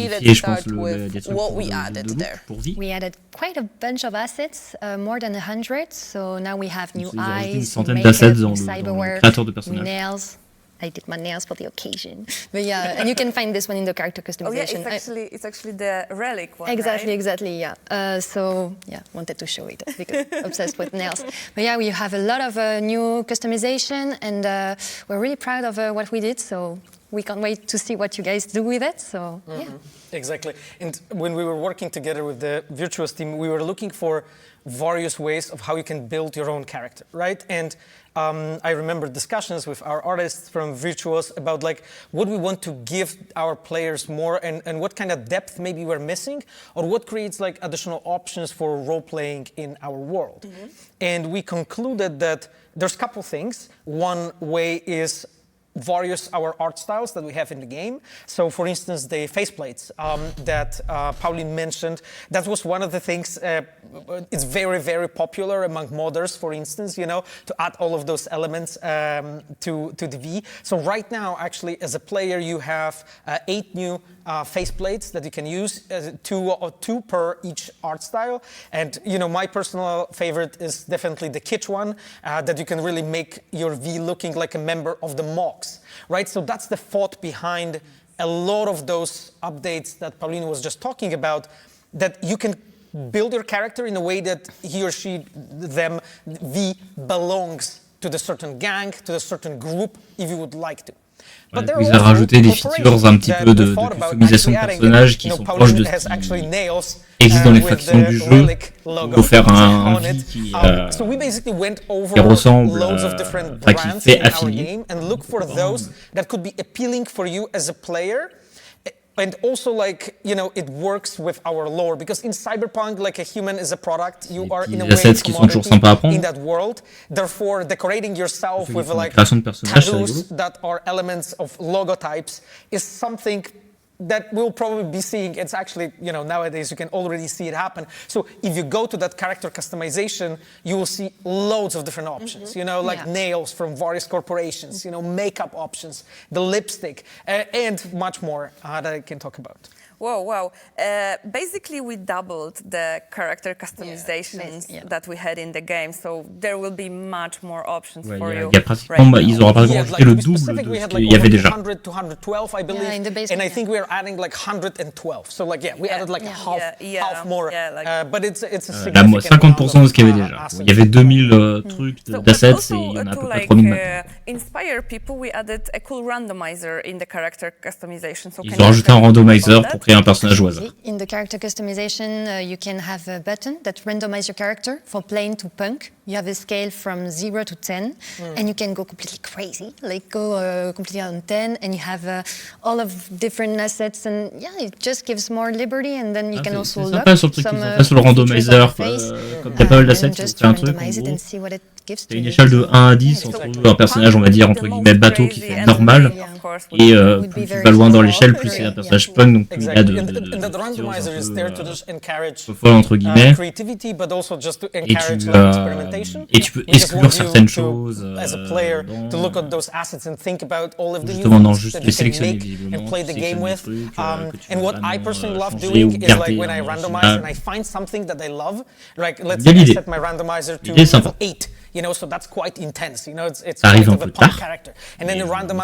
let's start with what we added there. We added quite a bunch of assets, more than 100. So now we have new Ils ont rajouté une eyes, centaine d'assets dans le cyberware, créateur de personnages. nails. I did my nails for the occasion. But yeah, and you can find this one in the character customization. Oh yeah, it's actually the relic one. Exactly, right? exactly, yeah. So yeah, wanted to show it because obsessed with nails. But yeah, we have a lot of new customization, and we're really proud of what we did. So we can't wait to see what you guys do with it. So yeah. Exactly. And when we were working together with the Virtuos team, we were looking for various ways of how you can build your own character, right? And I remember discussions with our artists from Virtuos about like what we want to give our players more and what kind of depth maybe we're missing, or what creates like additional options for role-playing in our world. And we concluded that there's a couple things. One way is various our art styles that we have in the game. So for instance, the faceplates that Pauline mentioned, that was one of the things, it's very, very popular among modders, for instance, to add all of those elements to the V. So right now, actually, as a player, you have 8 new faceplates that you can use, two per each art style. And my personal favorite is definitely the kitsch one, that you can really make your V looking like a member of the mocks, right? So that's the thought behind a lot of those updates that Pauline was just talking about, that you can build your character in a way that he or she, them, V belongs to the certain gang, to the certain group, if you would like to. Ouais, ils ont rajouté des features un petit peu de customisation de personnages qui sont proches de ce qui existe dans les factions du jeu. Il faut faire un V qui ressemble, qui fait affilier. And also, like, it works with our lore, because in Cyberpunk, like, a human is a product. You are in a way commodity in that world. Therefore, decorating yourself with like tattoos that are elements of logotypes is something that we'll probably be seeing. It's actually, nowadays you can already see it happen. So if you go to that character customization, you will see loads of different options, like nails from various corporations, makeup options, the lipstick, and much more that I can talk about. Wow. Basically, we doubled the character customizations that we had in the game, so there will be much more options for you. Il y a pratiquement, ils auront pratiquement ajouté le double de ce qu'il y avait déjà. 100 to 112, I believe, and I think we are adding like 112. So like, we added like half more, but it's a significant 50% de ce qu'il y avait déjà. Il y avait 2000 trucs d'assets et il y en a à peu près 3000 maintenant. Inspire people, we added a cool randomizer in the character customization. So ils ont rajouté un randomizer pour créer un personnage au hasard. In the character customization, you can have a button that randomizes your character from plain to punk. You have a scale from 0 to 10, and you can go completely crazy, like go completely on 10, and you have all of different assets, and it just gives more liberty, and then you can also look sur le randomizer, comme il y a pas mal d'assets, tu fais un truc, c'est une échelle de 1 à 10 entre un personnage, on va dire, entre guillemets, bateau qui fait normal, et plus tu vas loin dans l'échelle, plus c'est un personnage punk, donc plus il y a de folle, entre guillemets, et tu peux exclure certaines choses, justement, non, juste les sélectionner visiblement, sélectionner des trucs que tu veux vraiment changer ou garder bien l'idée. L'idée est sympa. So that's quite intense. It's ça arrive un peu tard. Mais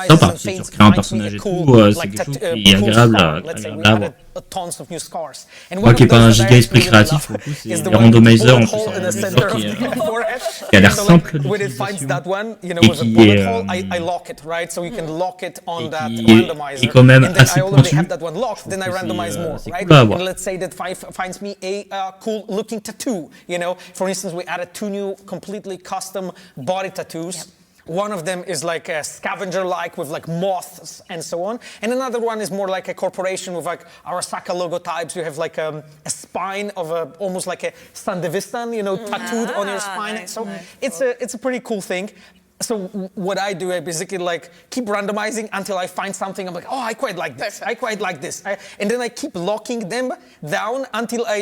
sympa, si tu recrées un personnage et tout, c'est quelque chose qui est agréable à avoir. Moi qui n'ai pas un giga esprit créatif, pour le coup, c'est les randomizers, en plus, un randomizer qui a l'air simple d'utilisation et qui est quand même assez pointu. C'est cool à avoir. Let's say that finds me a cool looking tattoo. For instance, we added 2 new completely custom body tattoos. One of them is like a scavenger-like with like moths and so on. And another one is more like a corporation with like Arasaka logotypes. You have like a spine of almost like a Sandevistan, tattooed on your spine. Nice, so it's a pretty cool thing. So what I do, I basically like keep randomizing until I find something. I'm like, oh, I quite like this. I quite like this. And then I keep locking them down until I,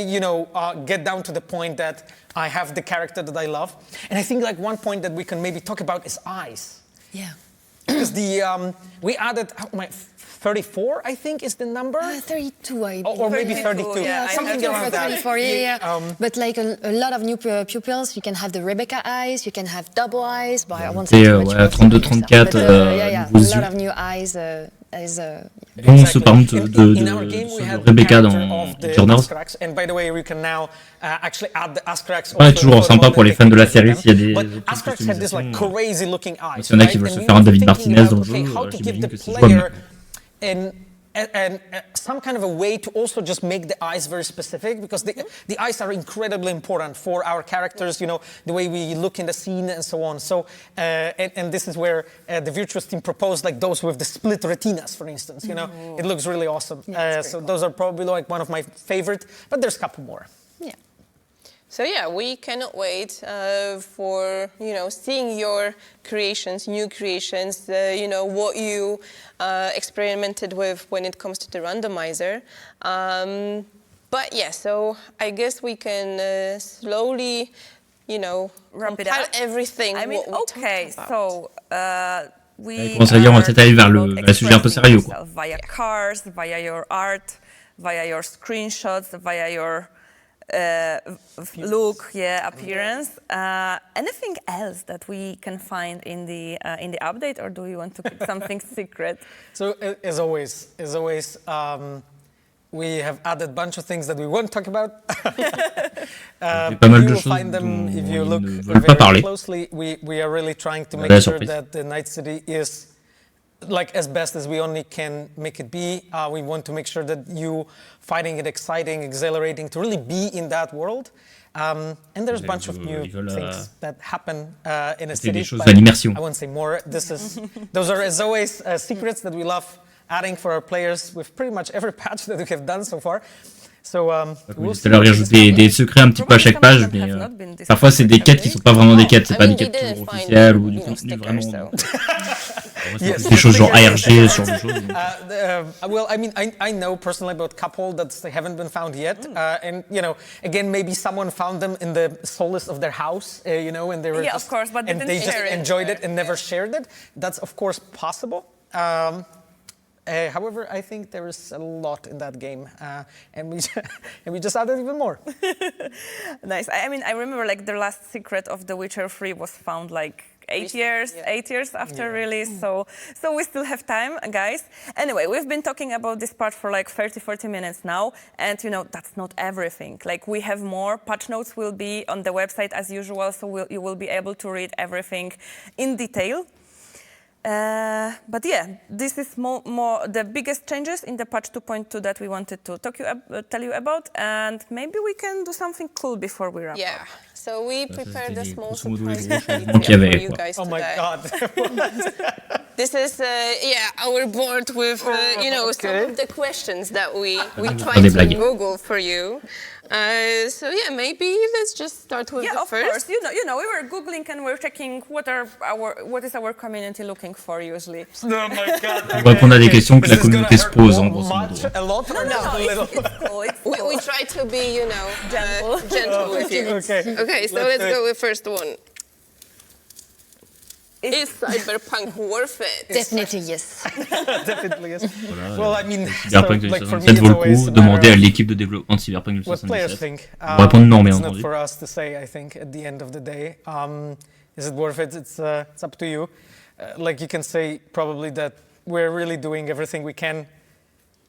get down to the point that I have the character that I love. And I think like one point that we can maybe talk about is eyes. Yeah. Because we added 34, I think, is the number. 32, I or maybe 32. Yeah, something around that. 34, but like a lot of new pupils, you can have the Rebecca eyes, you can have double eyes. But I won't say too much. 32, 34, a lot of new eyes. Dont ceux par exemple de Rebecca dans Journals. Ouais, toujours sympa pour les fans de la série s'il y a des customisations. S'il y en a qui veulent se faire un David Martinez dans le jeu, j'imagine que c'est jouable. And some kind of a way to also just make the eyes very specific, because the eyes are incredibly important for our characters, the way we look in the scene and so on. So, and this is where the Virtuous team proposed like those with the split retinas, for instance, It looks really awesome. So those are probably like one of my favorite, but there's a couple more. Yeah. So we cannot wait for seeing your creations, new creations, what you experimented with when it comes to the randomizer. But so I guess we can slowly, wrap it up. Everything. I mean, okay, so we commence à dire on va peut-être aller vers le sujet un peu sérieux, quoi. Via cars, via your art, via your screenshots, via your look, appearance. Anything else that we can find in the update, or do you want to keep something secret? So as always, we have added a bunch of things that we won't talk about. You will find them if you look very closely. We are really trying to make sure that the Night City is like as best as we only can make it be. We want to make sure that you finding it exciting, exhilarating, to really be in that world. And there's a bunch of new things that happen in a city. I won't say more. Those are as always secrets that we love adding for our players with pretty much every patch that we have done so far. So, tout à l'heure, rajouter des secrets un petit peu à chaque page, mais parfois c'est des quêtes qui sont pas vraiment des quêtes, c'est pas des quêtes officielles ou du contenu vraiment. Des choses genre ARG, ce genre de choses. Well, I mean, I know personally about a couple that they haven't been found yet, and again, maybe someone found them in the solace of their house, and they were of course, but and they just enjoyed it and never shared it. That's of course possible. However, I think there is a lot in that game, and we just added even more. Nice. I mean, I remember like the last secret of The Witcher 3 was found like 8 years after release, so we still have time, guys. Anyway, we've been talking about this part for like 30-40 minutes now, and you know, that's not everything. Like, we have more. Patch notes will be on the website as usual, so you will be able to read everything in detail. But yeah, this is more the biggest changes in the patch 2.2 that we wanted to tell you about, and maybe we can do something cool before we wrap up. So we prepared a small grosso modo, les surprise gros changements qu'il y avait, for you quoi. guys Oh my today. God. This is our board with you know, some of the questions that we tried des to blagues. Google for you. So yeah, maybe let's just start with Yeah, the of first. course. You know, we were googling and we're checking what is our community looking for usually. Oh my God. Pour répondre à des questions que la Is this gonna communauté se hurt pose, hein, grosso modo. much, a lot, or just a little? It's cool. We try to be, you know, gentle with you. Okay. Okay, so let's go with first one. Is Cyberpunk worth it? Definitely yes. Definitely yes. Well, I mean, Cyberpunk so, like, for me, 2077 it's vaut le always coup. a Demandez à matter of l'équipe de développement de Cyberpunk what players 2077. think. On va répondre non, bien It's not entendu. for us to say, I think, at the end of the day. Is it worth it? It's up to you. Like, you can say probably that we're really doing everything we can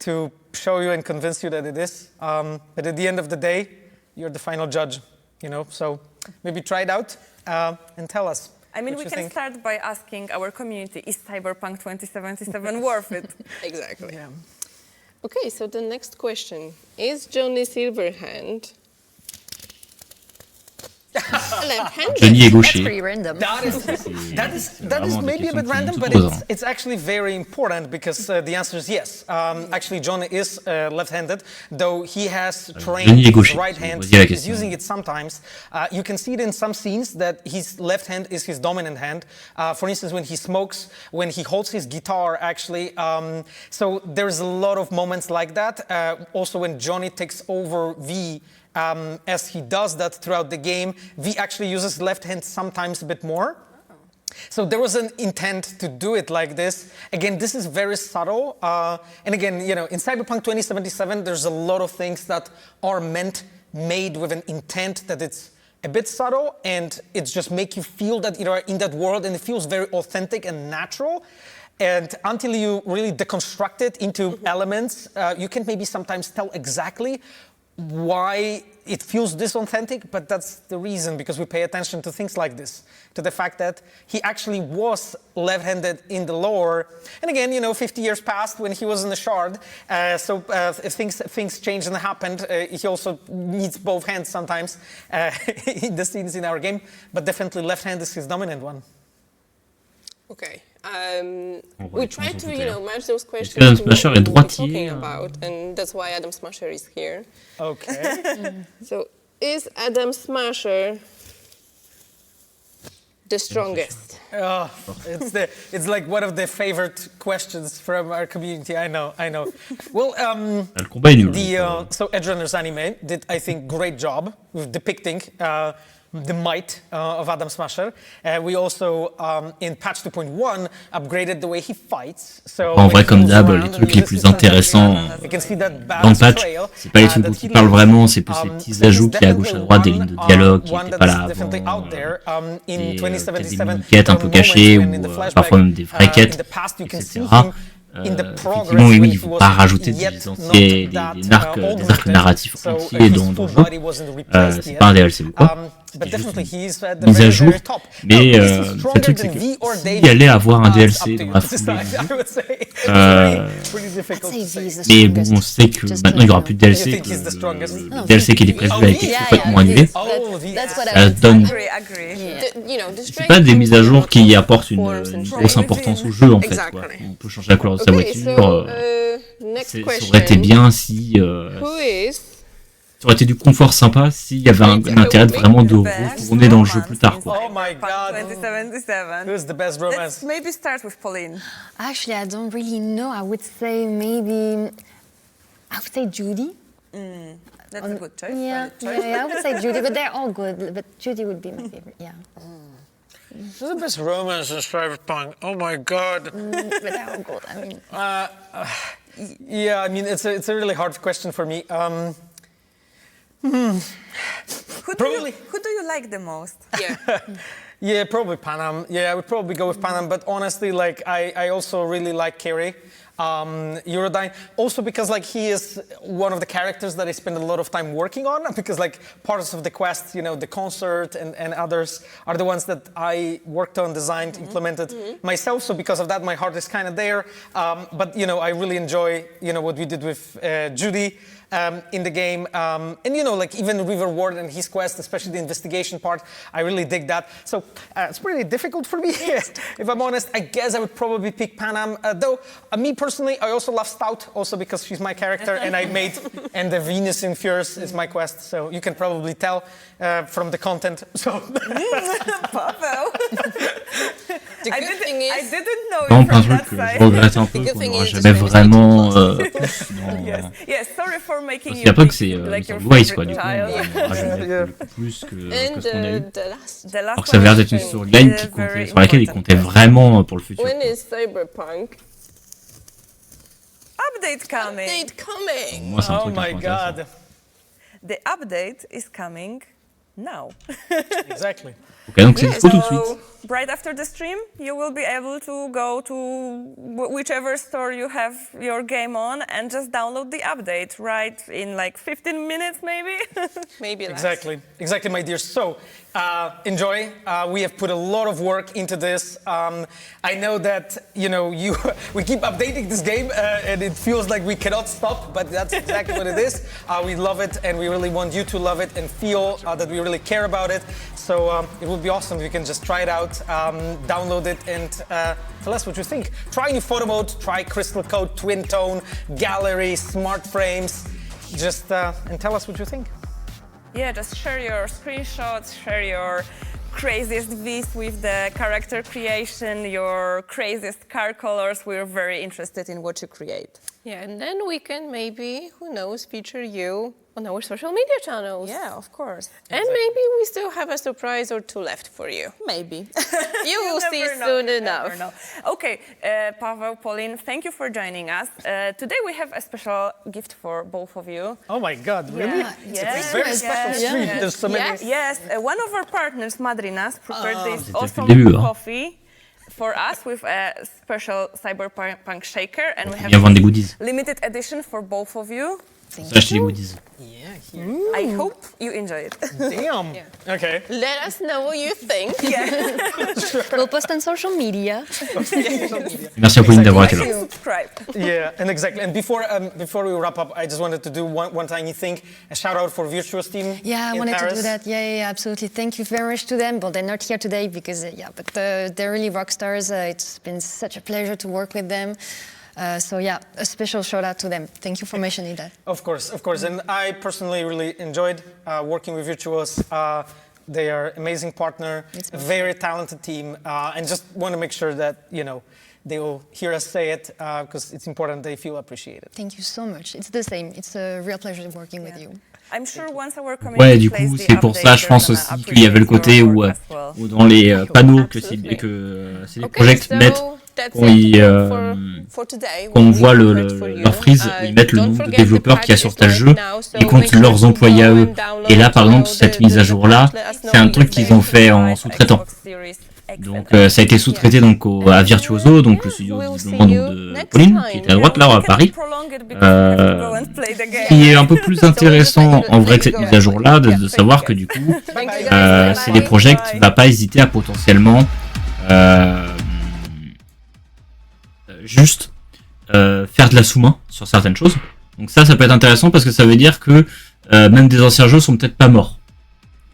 to show you and convince you that it is. But at the end of the day, you're the final judge, you know? So maybe try it out and tell us. I mean, we what you can think. start by asking our community, is Cyberpunk 2077 worth it? Exactly. Yeah. Okay, so the next question. Is Johnny Silverhand left-handed? Johnny est That's gaucher. pretty random. That is vraiment des maybe a questions bit qui random, se but posent, hein. it's actually very important because the answer is yes. Actually, John is left-handed, though he has trained Johnny est his gaucher, right si vous hand. posiez la He's question. using it sometimes. You can see it in some scenes that his left hand is his dominant hand. For instance, when he smokes, when he holds his guitar, actually. So there's a lot of moments like that. Also, when Johnny takes over V, as he does that throughout the game, V actually uses left hand sometimes a bit more. So there was an intent to do it like this. Again, this is very subtle. And again, you know, in Cyberpunk 2077, there's a lot of things that are made with an intent that it's a bit subtle and it's just make you feel that you are in that world and it feels very authentic and natural. And until you really deconstruct it into elements, you can maybe sometimes tell exactly why it feels this authentic, but that's the reason, because we pay attention to things like this, to the fact that he actually was left-handed in the lore. And again, you know, 50 years passed when he was in the Shard, so if things changed and happened, he also needs both hands sometimes in the scenes in our game, but definitely left hand is his dominant one. Okay. We try to, you know, match those questions Adam to what Smasher we est will be droitier, talking hein. about, and that's why Adam Smasher is here. Okay. So, is Adam Smasher the strongest? Oh, it's like one of the favorite questions from our community. I know. Well, Le combat est nul. so Edgerunners Anime did, I think, great job with depicting the might of Adam Smasher. We also, in patch 2.1, upgraded the way he fights. So En when vrai, he comme moves d'hab, around les and trucs les uses plus his intéressants you can see that dans le badass patch, trail, c'est pas les trucs that dont he il parle leaves. vraiment, c'est plus les petits So ajouts he's qu'il y a à gauche à droite, des lignes de dialogue qui one n'étaient that pas is là definitely avant, out there. In et peut-être des 2077, mini-quêtes un peu there are cachées moments when in ou the flashback, parfois même des vraies in quêtes, the past, you can see etc. him in the progress Effectivement, oui, when il he ne faut was pas rajouter yet des not entiers, that, des arcs augmented. narratifs So, entiers his dans full le jeu. body wasn't replaced C'est yet. pas un DLC ou quoi. But C'est juste definitely une he's at the mise à very, jour. very top. Mais Now, is he le stronger truc, c'est than que V or s'il David? y allait avoir un It's DLC up to dans you la to foulée decide, du I jeu, would say. It's pretty difficult I'd to say V say. is the mais bon, on strongest. sait que Just maintenant il n'y aura like, plus de DLC, You que think he's the strongest? le No, DLC qui était prévu a été yeah, complètement yeah, annulé. Oh, the That's what Ça I would donne say. Agree. You know, the C'est strength pas des comes mises à from jour lots qui of apportent une forms and grosse traits. importance au jeu en fait. Exactly. Quoi. On peut changer la couleur de sa Okay, voiture. so, next Ça question. aurait été bien si Who is ça aurait été du confort sympa s'il y avait un intérêt de vraiment de retourner dans le jeu plus tard. Quoi. Oh my God. 2077. Who's the best Let's romance? maybe start with Pauline. Actually, I don't really know. I would say maybe, I would say Judy. That's a good choice. Yeah, Valid choice. I would say Judy, but they're all good. But Judy would be my favorite, yeah. What's the best romance in Cyberpunk? Oh my god. But how good? I mean, Yeah, I mean, it's a really hard question for me. Who Probably. do you like the most? Yeah. Yeah, probably Panam. Yeah, I would probably go with Panam. But honestly, like, I also really like Kerry, Eurodyne. Also because, like, he is one of the characters that I spend a lot of time working on. Because, like, parts of the quest, you know, the concert and others are the ones that I worked on, designed, implemented myself. So because of that, my heart is kind of there. But, you know, I really enjoy, you know, what we did with Judy. In the game, and you know, like even River Ward and his quest, especially the investigation part, I really dig that. So it's pretty difficult for me, if I'm honest. I guess I would probably pick Panam, though me personally, I also love Stout, also because she's my character, and I made, and the Venus in Fierce is my quest, so you can probably tell from the content. So Pavel. The good thing I is, didn't know Non, you pas un from that truc que je side. regrette un peu, The good qu'on thing n'aura is jamais just vraiment plus dans... Yes, sorry for making Parce you qu'après que pick, c'est like your Wise, quoi, favorite du coup, child. on aura jamais plus que and ce qu'on a eu. the last. The last Alors que ça avait l'air d'être une one storyline is qui comptait, very sur laquelle il important. comptait vraiment pour le futur. When quoi. is Cyberpunk? Update coming. Date coming. Moi, c'est un oh truc un my peu intéressant. god, The update is coming now. exactly. Ok, donc c'est dispo tout de suite. So, right after the stream, you will be able to go to whichever store you have your game on and just download the update right in like 15 minutes, maybe. Maybe less. Exactly, my dear. So, enjoy. We have put a lot of work into this. I know that, you know, we keep updating this game and it feels like we cannot stop, but that's exactly what it is. We love it and we really want you to love it and feel that we really care about it. So it would be awesome if you can just try it out, download it and tell us what you think. Try new photo mode, try crystal code, twin tone, gallery, smart frames. Just and tell us what you think. Yeah, just share your screenshots, share your craziest V's with the character creation, your craziest car colors. We're very interested in what you create. Yeah, and then we can maybe, who knows, feature you on our social media channels. Yeah, of course. And maybe we still have a surprise or two left for you. Maybe. You will see never know, soon you enough. never know. Okay, Pavel, Pauline, thank you for joining us. Today we have a special gift for both of you. Oh my God, really? Yeah, It's yes, a very special yes, stream. yes. There's so many. Yes. Yes, one of our partners, Madrinas, prepared this C'était awesome depuis le début, hein. coffee for us with a special Cyberpunk shaker, and we have Bien vendre des goodies. limited edition for both of you. Ça, acheter des goodies. Yeah, here. I hope you enjoy it. Damn. Okay. Let us know what you think. we'll post on social media. Merci à Pauline d'avoir été là. Subscribe. Yeah, and exactly. And before we wrap up, I just wanted to do one tiny thing. A shout out for Virtuos team. Yeah, I in wanted Paris. to do that. Yeah, absolutely. Thank you very much to them. Well, they're not here today because, but they're really rock stars. It's been such a pleasure to work with them. So yeah, a special shout out to them. Thank you for mentioning that. Of course. And I personally really enjoyed working with Virtuos. They are an amazing partner, a very talented team, and just want to make sure that, you know, they will hear us say it because it's important they feel appreciated. Thank you so much. It's the same. It's a real pleasure working with you. I'm sure once our community Ouais, du plays coup, the c'est pour ça, update, je pense they're aussi gonna qu'il y avait le côté appreciate où, your work as well. où dans les panneaux que Absolutely. CD Okay, Projekt so mettent, that's quand it ils, for today. quand on We voit prepared for you. leur frise, ils mettent le Don't nombre de forget développeurs the qu'il y a patch sur is tel live jeu, now, so ils comptent make sure leurs to employés à go eux. and download Et là, par exemple, the cette mise à jour-là, patch. Let us know c'est un what truc you qu'ils think. ont fait en sous-traitant. Xbox Series X Donc and ça a été sous-traité donc à Virtuoso, donc le studio We'll visiblement see you de next Pauline, time. qui était à droite là we à cannot Paris. prolong it because we have to go and play the game. Qui est un peu plus intéressant en vrai que cette mise à jour-là, de savoir que du coup, Thank you guys. c'est des projets qui va pas hésiter à potentiellement juste faire de la sous-main sur certaines choses. Donc ça peut être intéressant parce que ça veut dire que même des anciens jeux sont peut-être pas morts.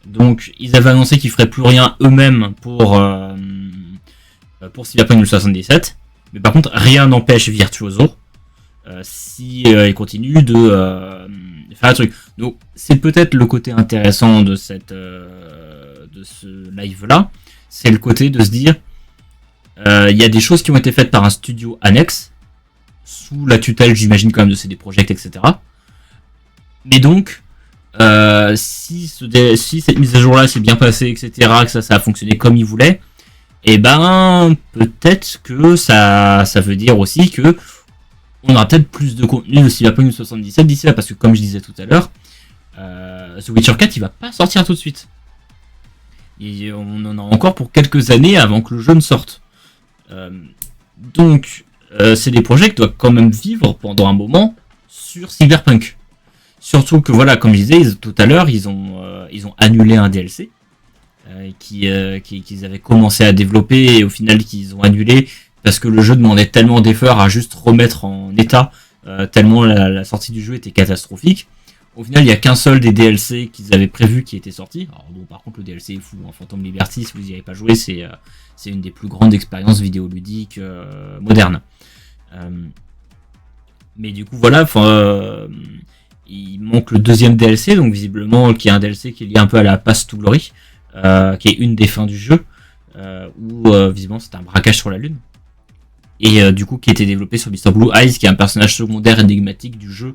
Donc ils avaient annoncé qu'ils feraient plus rien eux-mêmes pour Cyberpunk 2077. Mais par contre, rien n'empêche Virtuoso si ils continuent de faire un truc. Donc c'est peut-être le côté intéressant de ce live-là. C'est le côté de se dire il y a des choses qui ont été faites par un studio annexe, sous la tutelle, j'imagine, quand même, de CD Projekt, etc. Mais donc, si cette mise à jour-là s'est bien passée, etc., que ça a fonctionné comme ils voulaient, et ben peut-être que ça veut dire aussi que on aura peut-être plus de contenu de Cyberpunk 2077 d'ici là, parce que comme je disais tout à l'heure, The Witcher 4 il va pas sortir tout de suite. Et on en a encore pour quelques années avant que le jeu ne sorte. Donc c'est des projets qui doivent quand même vivre pendant un moment sur Cyberpunk. Surtout que voilà, comme je disais tout à l'heure, ils ont annulé un DLC qu'ils avaient commencé à développer et au final qu'ils ont annulé parce que le jeu demandait tellement d'efforts à juste remettre en état, tellement la sortie du jeu était catastrophique. Au final, il n'y a qu'un seul des DLC qu'ils avaient prévu qui était sorti. Alors bon, par contre, le DLC est fou, hein. Phantom Liberty, si vous n'y avez pas joué, c'est une des plus grandes expériences vidéoludiques modernes. Mais du coup, voilà, il manque le deuxième DLC, donc visiblement, qui est un DLC qui est lié un peu à la Path to Glory, qui est une des fins du jeu, où visiblement c'est un braquage sur la Lune. Et du coup, qui a été développé sur Mr. Blue Eyes, qui est un personnage secondaire énigmatique du jeu,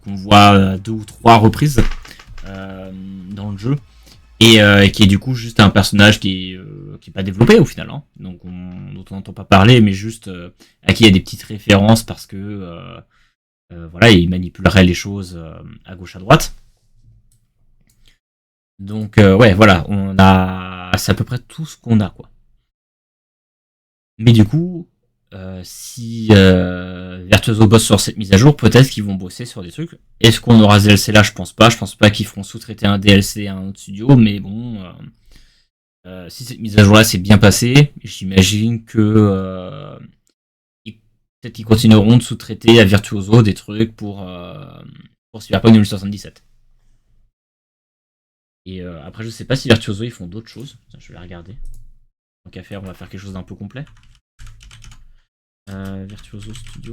qu'on voit 2 ou 3 reprises dans le jeu, et qui est du coup juste un personnage qui est pas développé au final, hein, donc dont on n'entend pas parler, mais juste à qui il y a des petites références parce que voilà, il manipulerait les choses à gauche à droite. Donc ouais, voilà, c'est à peu près tout ce qu'on a, quoi. Mais du coup, si Virtuoso bosse sur cette mise à jour, peut-être qu'ils vont bosser sur des trucs. Est-ce qu'on aura ce DLC là? Je pense pas qu'ils feront sous-traiter un DLC à un autre studio, mais bon, si cette mise à jour là s'est bien passée, j'imagine que peut-être qu'ils continueront de sous-traiter à Virtuoso des trucs pour Cyberpunk 2077. Et après, je sais pas si Virtuoso ils font d'autres choses. Je vais regarder. Donc à faire, on va faire quelque chose d'un peu complet. Virtuoso Studio.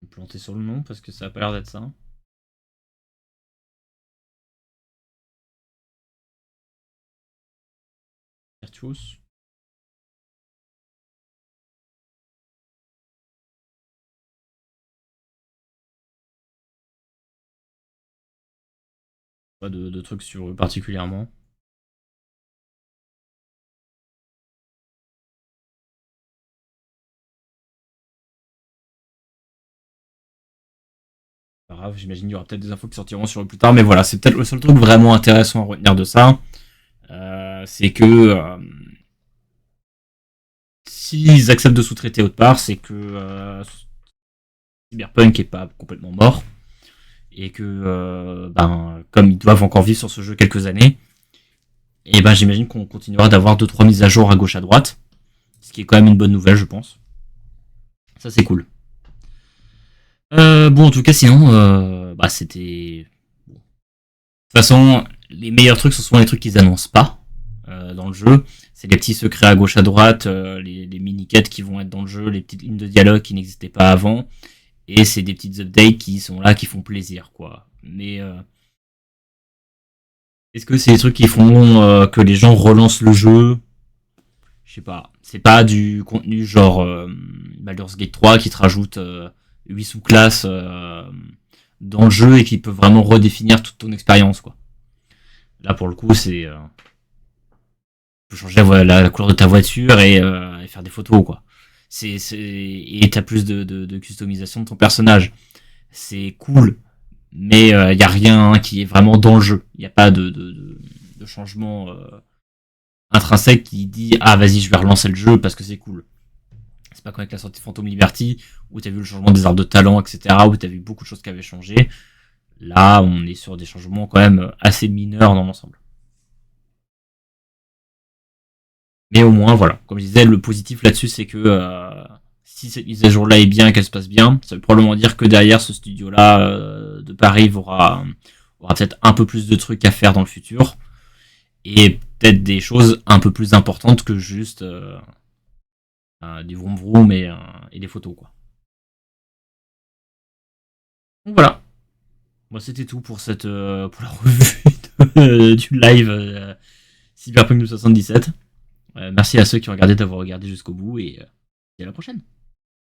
Je vais me planter sur le nom parce que ça a pas l'air d'être ça. Virtuos. Pas de trucs sur eux particulièrement. Pas grave, j'imagine qu'il y aura peut-être des infos qui sortiront sur eux plus tard, mais voilà, c'est peut-être le seul truc vraiment intéressant à retenir de ça. C'est que s'ils acceptent de sous-traiter autre part, c'est que Cyberpunk est pas complètement mort et que comme ils doivent encore vivre sur ce jeu quelques années, et j'imagine qu'on continuera d'avoir 2-3 mises à jour à gauche à droite, ce qui est quand même une bonne nouvelle, je pense. Ça c'est cool. Bon, en tout cas, sinon, c'était. Bon. De toute façon, les meilleurs trucs, ce sont les trucs qu'ils annoncent pas dans le jeu. C'est les petits secrets à gauche à droite, les mini-quêtes qui vont être dans le jeu, les petites lignes de dialogue qui n'existaient pas avant. Et c'est des petites updates qui sont là, qui font plaisir, quoi. Mais est-ce que c'est des trucs qui font que les gens relancent le jeu? Je sais pas. C'est pas du contenu genre Baldur's Gate 3 qui te rajoute 8 sous-classes dans le jeu et qui peut vraiment redéfinir toute ton expérience, quoi. Là, pour le coup, c'est tu peux changer la couleur de ta voiture et faire des photos, quoi. Et t'as plus de customisation de ton personnage. C'est cool, mais y a rien qui est vraiment dans le jeu. Y a pas de changement intrinsèque qui dit ah vas-y je vais relancer le jeu parce que c'est cool. C'est pas comme avec la sortie de Phantom Liberty où t'as vu le changement des arbres de talent, etc., où t'as vu beaucoup de choses qui avaient changé. Là, on est sur des changements quand même assez mineurs dans l'ensemble. Mais au moins, voilà. Comme je disais, le positif là-dessus, c'est que si cette mise à jour-là est bien et qu'elle se passe bien, ça veut probablement dire que derrière ce studio-là de Paris aura peut-être un peu plus de trucs à faire dans le futur. Et peut-être des choses un peu plus importantes que juste du vroom vroom et des photos, quoi. Donc voilà. Moi, c'était tout pour pour la revue du live Cyberpunk 2077. Merci à ceux qui ont regardé d'avoir regardé jusqu'au bout et à la prochaine.